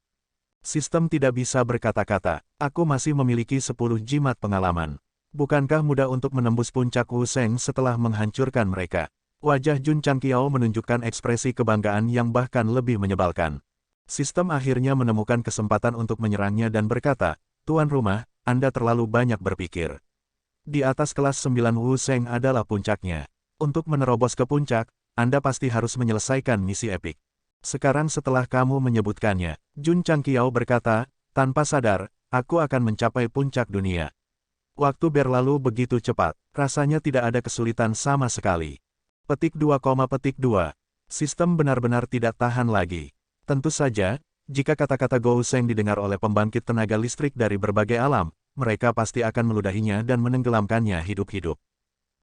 Sistem tidak bisa berkata-kata, aku masih memiliki 10 jimat pengalaman. Bukankah mudah untuk menembus puncak Wu Sheng setelah menghancurkan mereka? Wajah Jun Changqiao menunjukkan ekspresi kebanggaan yang bahkan lebih menyebalkan. Sistem akhirnya menemukan kesempatan untuk menyerangnya dan berkata, Tuan rumah, Anda terlalu banyak berpikir. Di atas kelas 9 Wu Sheng adalah puncaknya. Untuk menerobos ke puncak, Anda pasti harus menyelesaikan misi epik. Sekarang setelah kamu menyebutkannya, Jun Changqiao berkata, tanpa sadar, aku akan mencapai puncak dunia. Waktu berlalu begitu cepat, rasanya tidak ada kesulitan sama sekali. Petik 2, petik 2. Sistem benar-benar tidak tahan lagi. Tentu saja, jika kata-kata Gou Sheng didengar oleh pembangkit tenaga listrik dari berbagai alam, mereka pasti akan meludahinya dan menenggelamkannya hidup-hidup.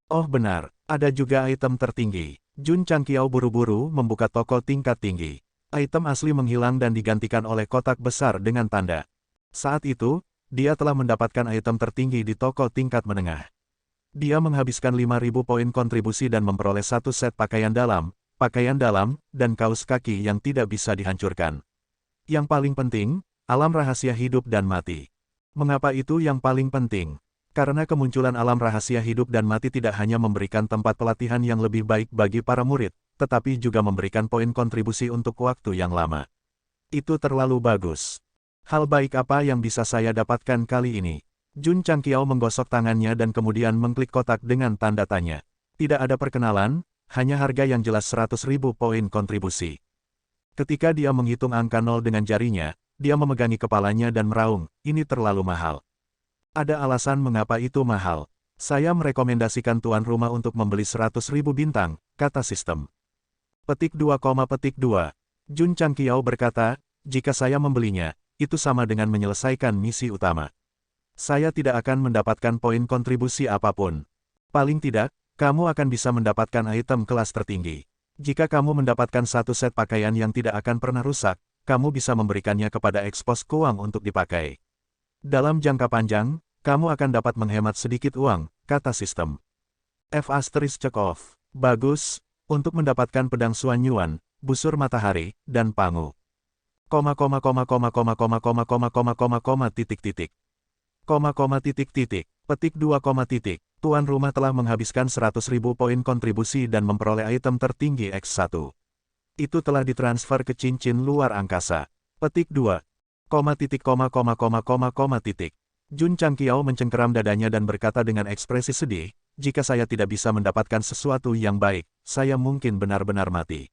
Oh benar, ada juga item tertinggi. Jun Changqiao buru-buru membuka toko tingkat tinggi. Item asli menghilang dan digantikan oleh kotak besar dengan tanda. Saat itu, dia telah mendapatkan item tertinggi di toko tingkat menengah. Dia menghabiskan 5.000 poin kontribusi dan memperoleh satu set pakaian dalam, dan kaos kaki yang tidak bisa dihancurkan. Yang paling penting, alam rahasia hidup dan mati. Mengapa itu yang paling penting? Karena kemunculan alam rahasia hidup dan mati tidak hanya memberikan tempat pelatihan yang lebih baik bagi para murid, tetapi juga memberikan poin kontribusi untuk waktu yang lama. Itu terlalu bagus. Hal baik apa yang bisa saya dapatkan kali ini? Jun Changqiao menggosok tangannya dan kemudian mengklik kotak dengan tanda tanya. Tidak ada perkenalan, hanya harga yang jelas 100.000 poin kontribusi. Ketika dia menghitung angka 0 dengan jarinya, dia memegangi kepalanya dan meraung, ini terlalu mahal. Ada alasan mengapa itu mahal. Saya merekomendasikan tuan rumah untuk membeli 100.000 bintang, kata sistem. Petik 2, petik 2. Jun Changqiao berkata, jika saya membelinya, itu sama dengan menyelesaikan misi utama. Saya tidak akan mendapatkan poin kontribusi apapun. Paling tidak, kamu akan bisa mendapatkan item kelas tertinggi. Jika kamu mendapatkan satu set pakaian yang tidak akan pernah rusak, kamu bisa memberikannya kepada ekspos Kuang untuk dipakai. Dalam jangka panjang, kamu akan dapat menghemat sedikit uang, kata sistem. F***Chekhov. Bagus, untuk mendapatkan pedang Xuan Yuan, busur matahari, dan pangu. Petik 2, Tuan rumah telah menghabiskan 100.000 poin kontribusi dan memperoleh item tertinggi X1. Itu telah ditransfer ke cincin luar angkasa. Petik 2, Jun Changqiao mencengkeram dadanya dan berkata dengan ekspresi sedih, jika saya tidak bisa mendapatkan sesuatu yang baik, saya mungkin benar-benar mati.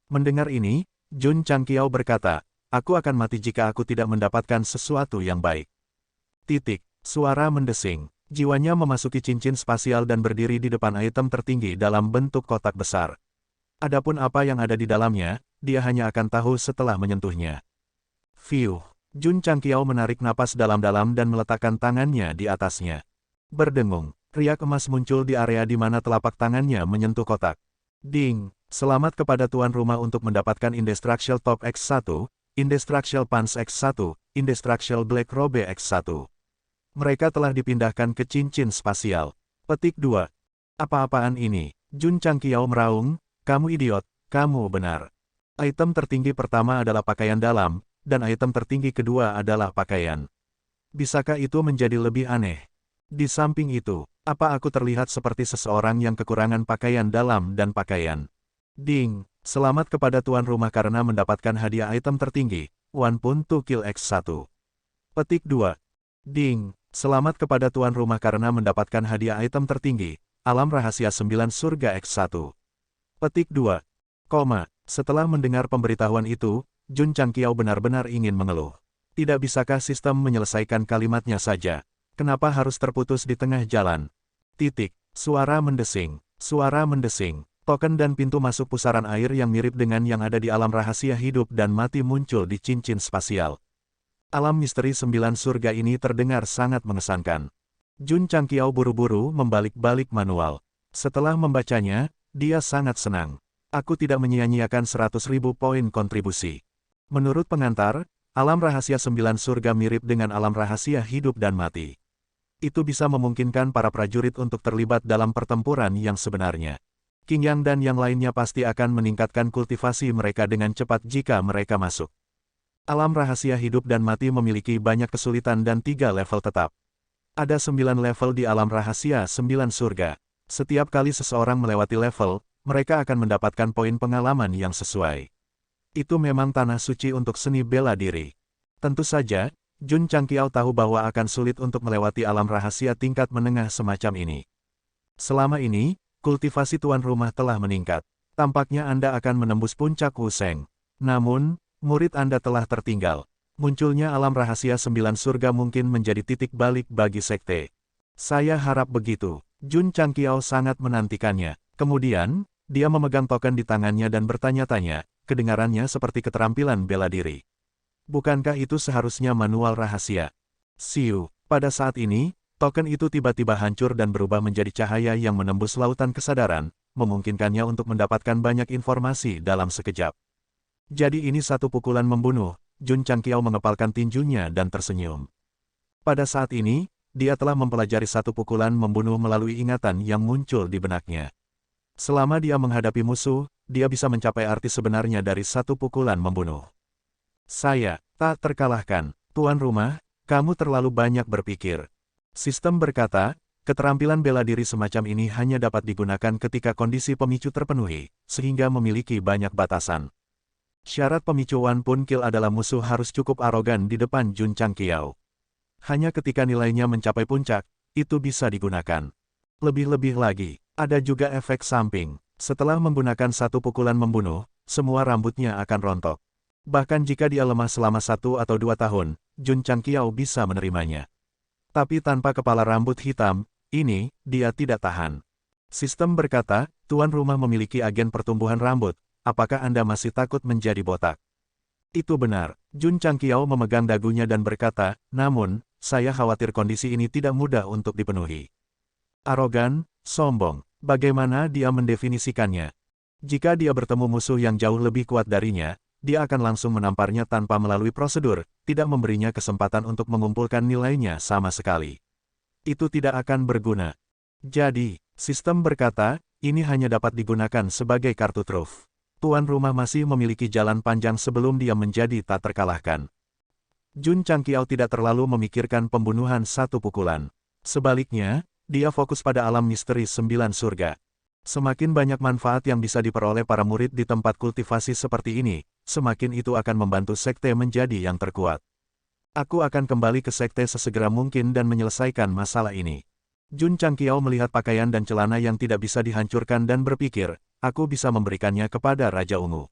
Mendengar ini, Jun Changqiao berkata, aku akan mati jika aku tidak mendapatkan sesuatu yang baik. Suara mendesing. Jiwanya memasuki cincin spasial dan berdiri di depan item tertinggi dalam bentuk kotak besar. Adapun apa yang ada di dalamnya, dia hanya akan tahu setelah menyentuhnya. Fiuh. Jun Changqiao menarik napas dalam-dalam dan meletakkan tangannya di atasnya. Berdengung, riak emas muncul di area di mana telapak tangannya menyentuh kotak. Ding! Selamat kepada tuan rumah untuk mendapatkan Indestructible Top X1, Indestructible Pants X1, Indestructible Black Robe X1. Mereka telah dipindahkan ke cincin spasial. Petik 2. Apa-apaan ini? Jun Changqiao meraung, kamu idiot, kamu benar. Item tertinggi pertama adalah pakaian dalam, dan item tertinggi kedua adalah pakaian. Bisakah itu menjadi lebih aneh? Di samping itu, apa aku terlihat seperti seseorang yang kekurangan pakaian dalam dan pakaian? Ding! Selamat kepada tuan rumah karena mendapatkan hadiah item tertinggi, One Pun to Kill X1. Petik 2. Ding! Selamat kepada tuan rumah karena mendapatkan hadiah item tertinggi, Alam Rahasia 9 Surga X1. Petik 2. Setelah mendengar pemberitahuan itu, Jun Changqiao benar-benar ingin mengeluh. Tidak bisakah sistem menyelesaikan kalimatnya saja? Kenapa harus terputus di tengah jalan? Suara mendesing. Suara mendesing. Token dan pintu masuk pusaran air yang mirip dengan yang ada di alam rahasia hidup dan mati muncul di cincin spasial. Alam misteri 9 surga ini terdengar sangat mengesankan. Jun Changqiao buru-buru membalik-balik manual. Setelah membacanya, dia sangat senang. Aku tidak menyia-nyiakan 100.000 poin kontribusi. Menurut pengantar, alam rahasia 9 surga mirip dengan alam rahasia hidup dan mati. Itu bisa memungkinkan para prajurit untuk terlibat dalam pertempuran yang sebenarnya. Qing Yang dan yang lainnya pasti akan meningkatkan kultivasi mereka dengan cepat jika mereka masuk. Alam rahasia hidup dan mati memiliki banyak kesulitan dan 3 level tetap. Ada 9 level di alam rahasia 9 surga. Setiap kali seseorang melewati level, mereka akan mendapatkan poin pengalaman yang sesuai. Itu memang tanah suci untuk seni bela diri. Tentu saja, Jun Changqiao tahu bahwa akan sulit untuk melewati alam rahasia tingkat menengah semacam ini. Selama ini, kultivasi tuan rumah telah meningkat. Tampaknya Anda akan menembus puncak Wuseng. Namun, murid Anda telah tertinggal. Munculnya alam rahasia 9 surga mungkin menjadi titik balik bagi sekte. Saya harap begitu. Jun Changqiao sangat menantikannya. Kemudian, dia memegang token di tangannya dan bertanya-tanya, kedengarannya seperti keterampilan bela diri. Bukankah itu seharusnya manual rahasia? Siu, pada saat ini, token itu tiba-tiba hancur dan berubah menjadi cahaya yang menembus lautan kesadaran, memungkinkannya untuk mendapatkan banyak informasi dalam sekejap. Jadi ini satu pukulan membunuh, Jun Changqiao mengepalkan tinjunya dan tersenyum. Pada saat ini, dia telah mempelajari satu pukulan membunuh melalui ingatan yang muncul di benaknya. Selama dia menghadapi musuh, dia bisa mencapai arti sebenarnya dari satu pukulan membunuh. Saya tak terkalahkan, tuan rumah, kamu terlalu banyak berpikir. Sistem berkata, keterampilan bela diri semacam ini hanya dapat digunakan ketika kondisi pemicu terpenuhi, sehingga memiliki banyak batasan. Syarat pemicuan Pun Kill adalah musuh harus cukup arogan di depan Jun Changqiao. Hanya ketika nilainya mencapai puncak, itu bisa digunakan. Lebih-lebih lagi, ada juga efek samping. Setelah menggunakan satu pukulan membunuh, semua rambutnya akan rontok. Bahkan jika dia lemah selama 1 atau 2 tahun, Jun Changqiao bisa menerimanya. Tapi tanpa kepala rambut hitam, ini, dia tidak tahan. Sistem berkata, tuan rumah memiliki agen pertumbuhan rambut, apakah Anda masih takut menjadi botak? Itu benar, Jun Changqiao memegang dagunya dan berkata, namun, saya khawatir kondisi ini tidak mudah untuk dipenuhi. Arogan, sombong, bagaimana dia mendefinisikannya? Jika dia bertemu musuh yang jauh lebih kuat darinya, dia akan langsung menamparnya tanpa melalui prosedur, tidak memberinya kesempatan untuk mengumpulkan nilainya sama sekali. Itu tidak akan berguna. Jadi, sistem berkata, ini hanya dapat digunakan sebagai kartu truf. Tuan rumah masih memiliki jalan panjang sebelum dia menjadi tak terkalahkan. Jun Changqiao tidak terlalu memikirkan pembunuhan satu pukulan. Sebaliknya, dia fokus pada alam misteri 9 surga. Semakin banyak manfaat yang bisa diperoleh para murid di tempat kultivasi seperti ini, semakin itu akan membantu sekte menjadi yang terkuat. Aku akan kembali ke sekte sesegera mungkin dan menyelesaikan masalah ini. Jun Changqiao melihat pakaian dan celana yang tidak bisa dihancurkan dan berpikir, aku bisa memberikannya kepada Raja Ungu.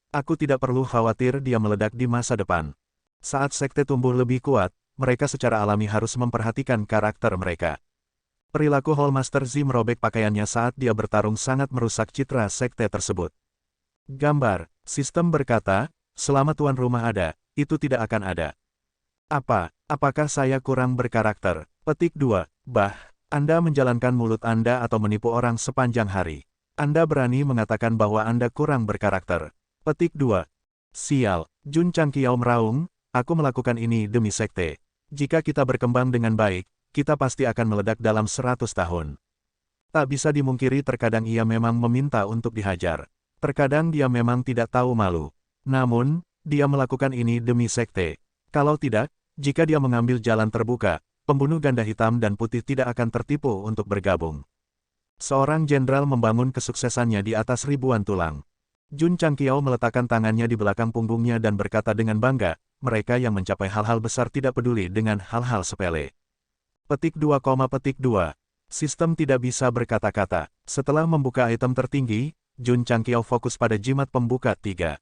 Aku tidak perlu khawatir dia meledak di masa depan. Saat sekte tumbuh lebih kuat, mereka secara alami harus memperhatikan karakter mereka. Perilaku Hallmaster Z merobek pakaiannya saat dia bertarung sangat merusak citra sekte tersebut. Gambar, sistem berkata, selama tuan rumah ada, itu tidak akan ada. Apakah saya kurang berkarakter? Petik 2. Anda menjalankan mulut Anda atau menipu orang sepanjang hari. Anda berani mengatakan bahwa Anda kurang berkarakter. Petik 2. Sial, Jun Changqiao meraung, aku melakukan ini demi sekte. Jika kita berkembang dengan baik, kita pasti akan meledak dalam 100 tahun. Tak bisa dimungkiri terkadang ia memang meminta untuk dihajar. Terkadang dia memang tidak tahu malu. Namun, dia melakukan ini demi sekte. Kalau tidak, jika dia mengambil jalan terbuka, pembunuh ganda hitam dan putih tidak akan tertipu untuk bergabung. Seorang jenderal membangun kesuksesannya di atas ribuan tulang. Jun Changqiao meletakkan tangannya di belakang punggungnya dan berkata dengan bangga, mereka yang mencapai hal-hal besar tidak peduli dengan hal-hal sepele. Petik 2, Sistem tidak bisa berkata-kata. Setelah membuka item tertinggi, Jun Changqiao fokus pada jimat pembuka 3.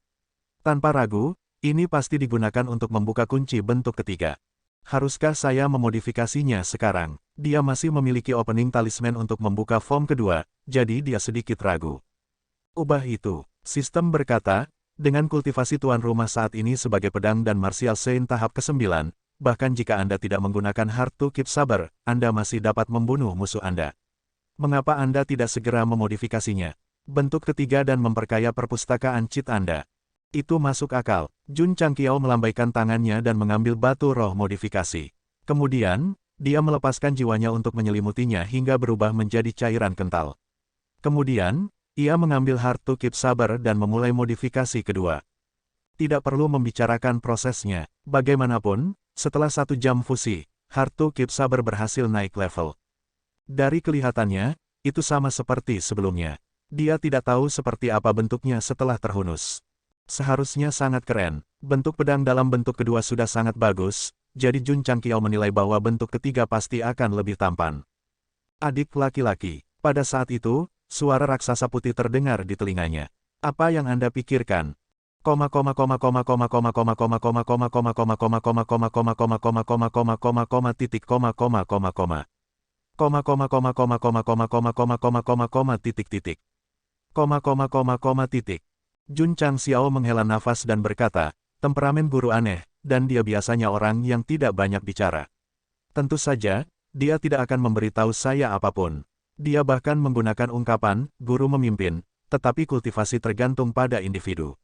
Tanpa ragu, ini pasti digunakan untuk membuka kunci bentuk ketiga. Haruskah saya memodifikasinya sekarang? Dia masih memiliki opening talisman untuk membuka form kedua, jadi dia sedikit ragu. Ubah itu. Sistem berkata, dengan kultivasi tuan rumah saat ini sebagai pedang dan martial saint tahap ke-9, bahkan jika Anda tidak menggunakan Heart to Keep Saber, Anda masih dapat membunuh musuh Anda. Mengapa Anda tidak segera memodifikasinya? Bentuk ketiga dan memperkaya perpustakaan cheat Anda. Itu masuk akal. Jun Changqiao melambaikan tangannya dan mengambil batu roh modifikasi. Kemudian, dia melepaskan jiwanya untuk menyelimutinya hingga berubah menjadi cairan kental. Kemudian, ia mengambil Heart to Keep Saber dan memulai modifikasi kedua. Tidak perlu membicarakan prosesnya. Bagaimanapun, setelah 1 jam fusi, Heart to Keep Saber berhasil naik level. Dari kelihatannya, itu sama seperti sebelumnya. Dia tidak tahu seperti apa bentuknya setelah terhunus. Seharusnya sangat keren. Bentuk pedang dalam bentuk kedua sudah sangat bagus, jadi Jun Changqiao menilai bahwa bentuk ketiga pasti akan lebih tampan. Adik laki-laki. Pada saat itu, suara raksasa putih terdengar di telinganya. Apa yang Anda pikirkan? Jun Changqiao menghela nafas dan berkata, temperamen guru aneh, dan dia biasanya orang yang tidak banyak bicara. Tentu saja, dia tidak akan memberitahu saya apapun. Dia bahkan menggunakan ungkapan, guru memimpin, tetapi kultivasi tergantung pada individu.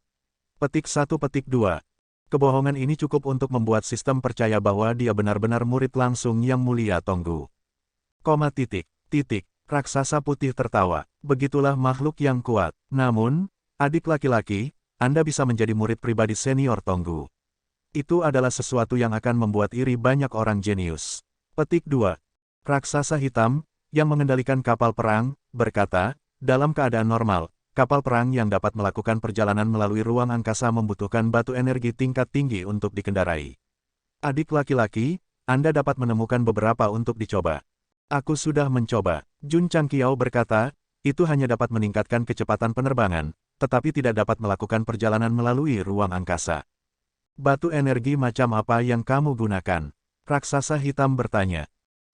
Petik 1 petik 2. Kebohongan ini cukup untuk membuat sistem percaya bahwa dia benar-benar murid langsung yang mulia Tonggu. Raksasa putih tertawa. Begitulah makhluk yang kuat. Namun, adik laki-laki, Anda bisa menjadi murid pribadi senior Tonggu. Itu adalah sesuatu yang akan membuat iri banyak orang jenius. Petik 2. Raksasa hitam, yang mengendalikan kapal perang, berkata, dalam keadaan normal, kapal perang yang dapat melakukan perjalanan melalui ruang angkasa membutuhkan batu energi tingkat tinggi untuk dikendarai. Adik laki-laki, Anda dapat menemukan beberapa untuk dicoba. Aku sudah mencoba. Jun Changqiao berkata, itu hanya dapat meningkatkan kecepatan penerbangan, tetapi tidak dapat melakukan perjalanan melalui ruang angkasa. Batu energi macam apa yang kamu gunakan? Raksasa hitam bertanya.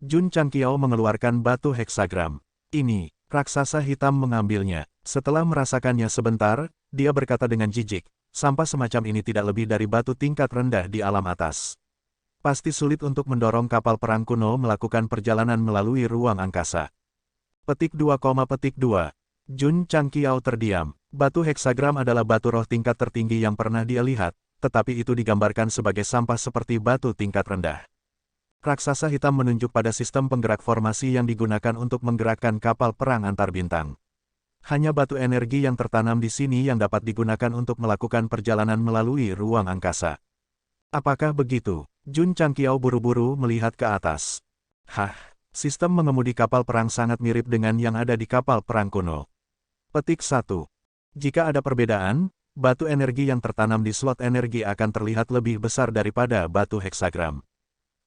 Jun Changqiao mengeluarkan batu heksagram. Ini, raksasa hitam mengambilnya. Setelah merasakannya sebentar, dia berkata dengan jijik, sampah semacam ini tidak lebih dari batu tingkat rendah di alam atas. Pasti sulit untuk mendorong kapal perang kuno melakukan perjalanan melalui ruang angkasa. Petik 2, petik 2. Jun Changqiao terdiam. Batu heksagram adalah batu roh tingkat tertinggi yang pernah dia lihat, tetapi itu digambarkan sebagai sampah seperti batu tingkat rendah. Raksasa hitam menunjuk pada sistem penggerak formasi yang digunakan untuk menggerakkan kapal perang antar bintang. Hanya batu energi yang tertanam di sini yang dapat digunakan untuk melakukan perjalanan melalui ruang angkasa. Apakah begitu? Jun Changqiao buru-buru melihat ke atas. Hah, sistem mengemudi kapal perang sangat mirip dengan yang ada di kapal perang kuno. Petik 1. Jika ada perbedaan, batu energi yang tertanam di slot energi akan terlihat lebih besar daripada batu heksagram.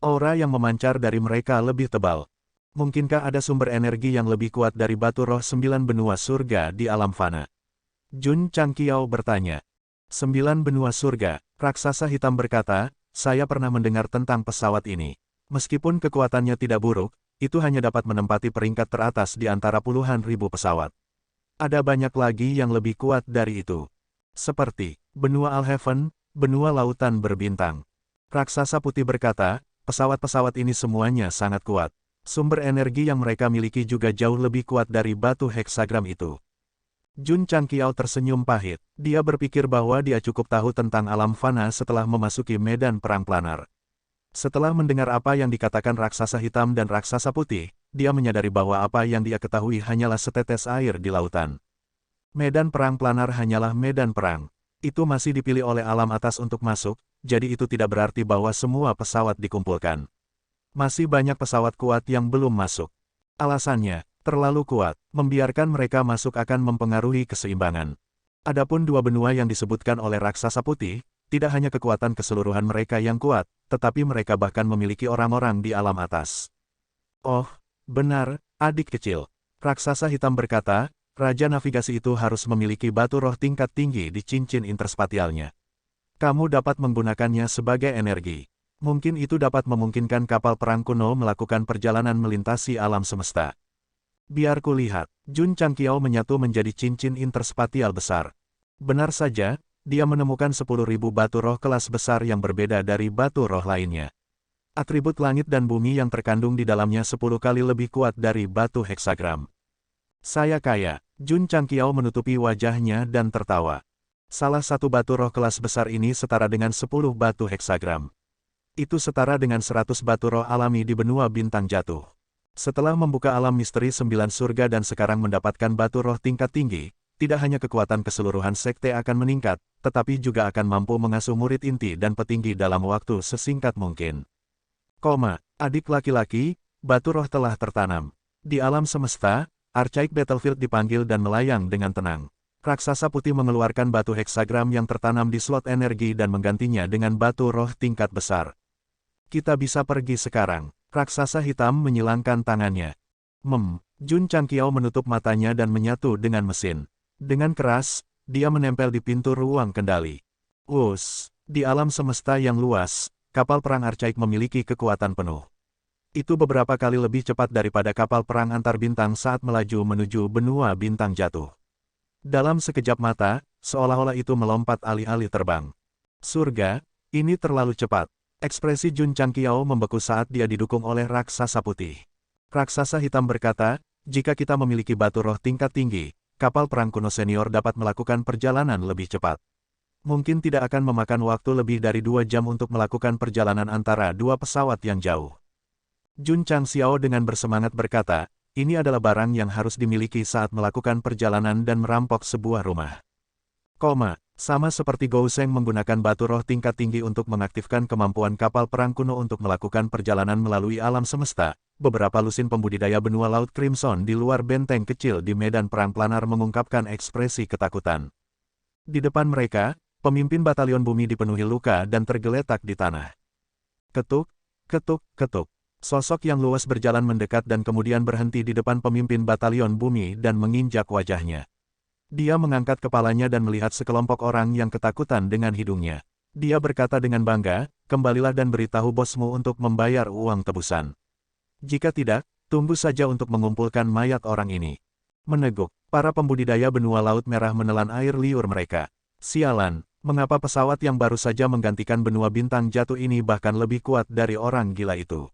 Aura yang memancar dari mereka lebih tebal. Mungkinkah ada sumber energi yang lebih kuat dari batu roh 9 benua surga di alam fana? Jun Changqiao bertanya. 9 benua surga, raksasa hitam berkata, saya pernah mendengar tentang pesawat ini. Meskipun kekuatannya tidak buruk, itu hanya dapat menempati peringkat teratas di antara puluhan ribu pesawat. Ada banyak lagi yang lebih kuat dari itu. Seperti, benua Alheaven, benua lautan berbintang. Raksasa putih berkata, pesawat-pesawat ini semuanya sangat kuat. Sumber energi yang mereka miliki juga jauh lebih kuat dari batu heksagram itu. Jun Changqiao tersenyum pahit. Dia berpikir bahwa dia cukup tahu tentang alam fana setelah memasuki medan perang planar. Setelah mendengar apa yang dikatakan raksasa hitam dan raksasa putih, dia menyadari bahwa apa yang dia ketahui hanyalah setetes air di lautan. Medan perang planar hanyalah medan perang. Itu masih dipilih oleh alam atas untuk masuk, jadi itu tidak berarti bahwa semua pesawat dikumpulkan. Masih banyak pesawat kuat yang belum masuk. Alasannya, terlalu kuat, membiarkan mereka masuk akan mempengaruhi keseimbangan. Adapun dua benua yang disebutkan oleh raksasa putih, tidak hanya kekuatan keseluruhan mereka yang kuat, tetapi mereka bahkan memiliki orang-orang di alam atas. Oh, benar, Adik kecil. Raksasa hitam berkata, Raja Navigasi itu harus memiliki batu roh tingkat tinggi di cincin interspatialnya. Kamu dapat menggunakannya sebagai energi. Mungkin itu dapat memungkinkan kapal perang kuno melakukan perjalanan melintasi alam semesta. Biar kulihat. Jun Changqiao menyatu menjadi cincin interspatial besar. Benar saja, dia menemukan 10.000 batu roh kelas besar yang berbeda dari batu roh lainnya. Atribut langit dan bumi yang terkandung di dalamnya 10 kali lebih kuat dari batu heksagram. Saya kaya. Jun Changqiao menutupi wajahnya dan tertawa. Salah satu batu roh kelas besar ini setara dengan 10 batu heksagram. Itu setara dengan 100 batu roh alami di benua bintang jatuh. Setelah membuka alam misteri 9 surga dan sekarang mendapatkan batu roh tingkat tinggi, tidak hanya kekuatan keseluruhan sekte akan meningkat, tetapi juga akan mampu mengasuh murid inti dan petinggi dalam waktu sesingkat mungkin. Adik laki-laki, batu roh telah tertanam. Di alam semesta, Archaic Battlefield dipanggil dan melayang dengan tenang. Raksasa putih mengeluarkan batu heksagram yang tertanam di slot energi dan menggantinya dengan batu roh tingkat besar. Kita bisa pergi sekarang. Raksasa hitam menyilangkan tangannya. Jun Changqiao menutup matanya dan menyatu dengan mesin. Dengan keras, dia menempel di pintu ruang kendali. Di alam semesta yang luas, kapal perang Archaic memiliki kekuatan penuh. Itu beberapa kali lebih cepat daripada kapal perang antar bintang saat melaju menuju benua bintang jatuh. Dalam sekejap mata, seolah-olah itu melompat alih-alih terbang. Surga, ini terlalu cepat. Ekspresi Jun Changqiao membeku saat dia didukung oleh raksasa putih. Raksasa hitam berkata, jika kita memiliki batu roh tingkat tinggi, kapal perang kuno senior dapat melakukan perjalanan lebih cepat. Mungkin tidak akan memakan waktu lebih dari 2 jam untuk melakukan perjalanan antara 2 pesawat yang jauh. Jun Changqiao dengan bersemangat berkata, ini adalah barang yang harus dimiliki saat melakukan perjalanan dan merampok sebuah rumah. Sama seperti Gou Sheng menggunakan batu roh tingkat tinggi untuk mengaktifkan kemampuan kapal perang kuno untuk melakukan perjalanan melalui alam semesta, beberapa lusin pembudidaya benua Laut Crimson di luar benteng kecil di medan perang planar mengungkapkan ekspresi ketakutan. Di depan mereka, pemimpin batalion bumi dipenuhi luka dan tergeletak di tanah. Ketuk, ketuk, ketuk. Sosok yang luas berjalan mendekat dan kemudian berhenti di depan pemimpin batalion bumi dan menginjak wajahnya. Dia mengangkat kepalanya dan melihat sekelompok orang yang ketakutan dengan hidungnya. Dia berkata dengan bangga, kembalilah dan beritahu bosmu untuk membayar uang tebusan. Jika tidak, tunggu saja untuk mengumpulkan mayat orang ini. Meneguk, para pembudidaya benua Laut Merah menelan air liur mereka. Sialan, mengapa pesawat yang baru saja menggantikan benua bintang jatuh ini bahkan lebih kuat dari orang gila itu?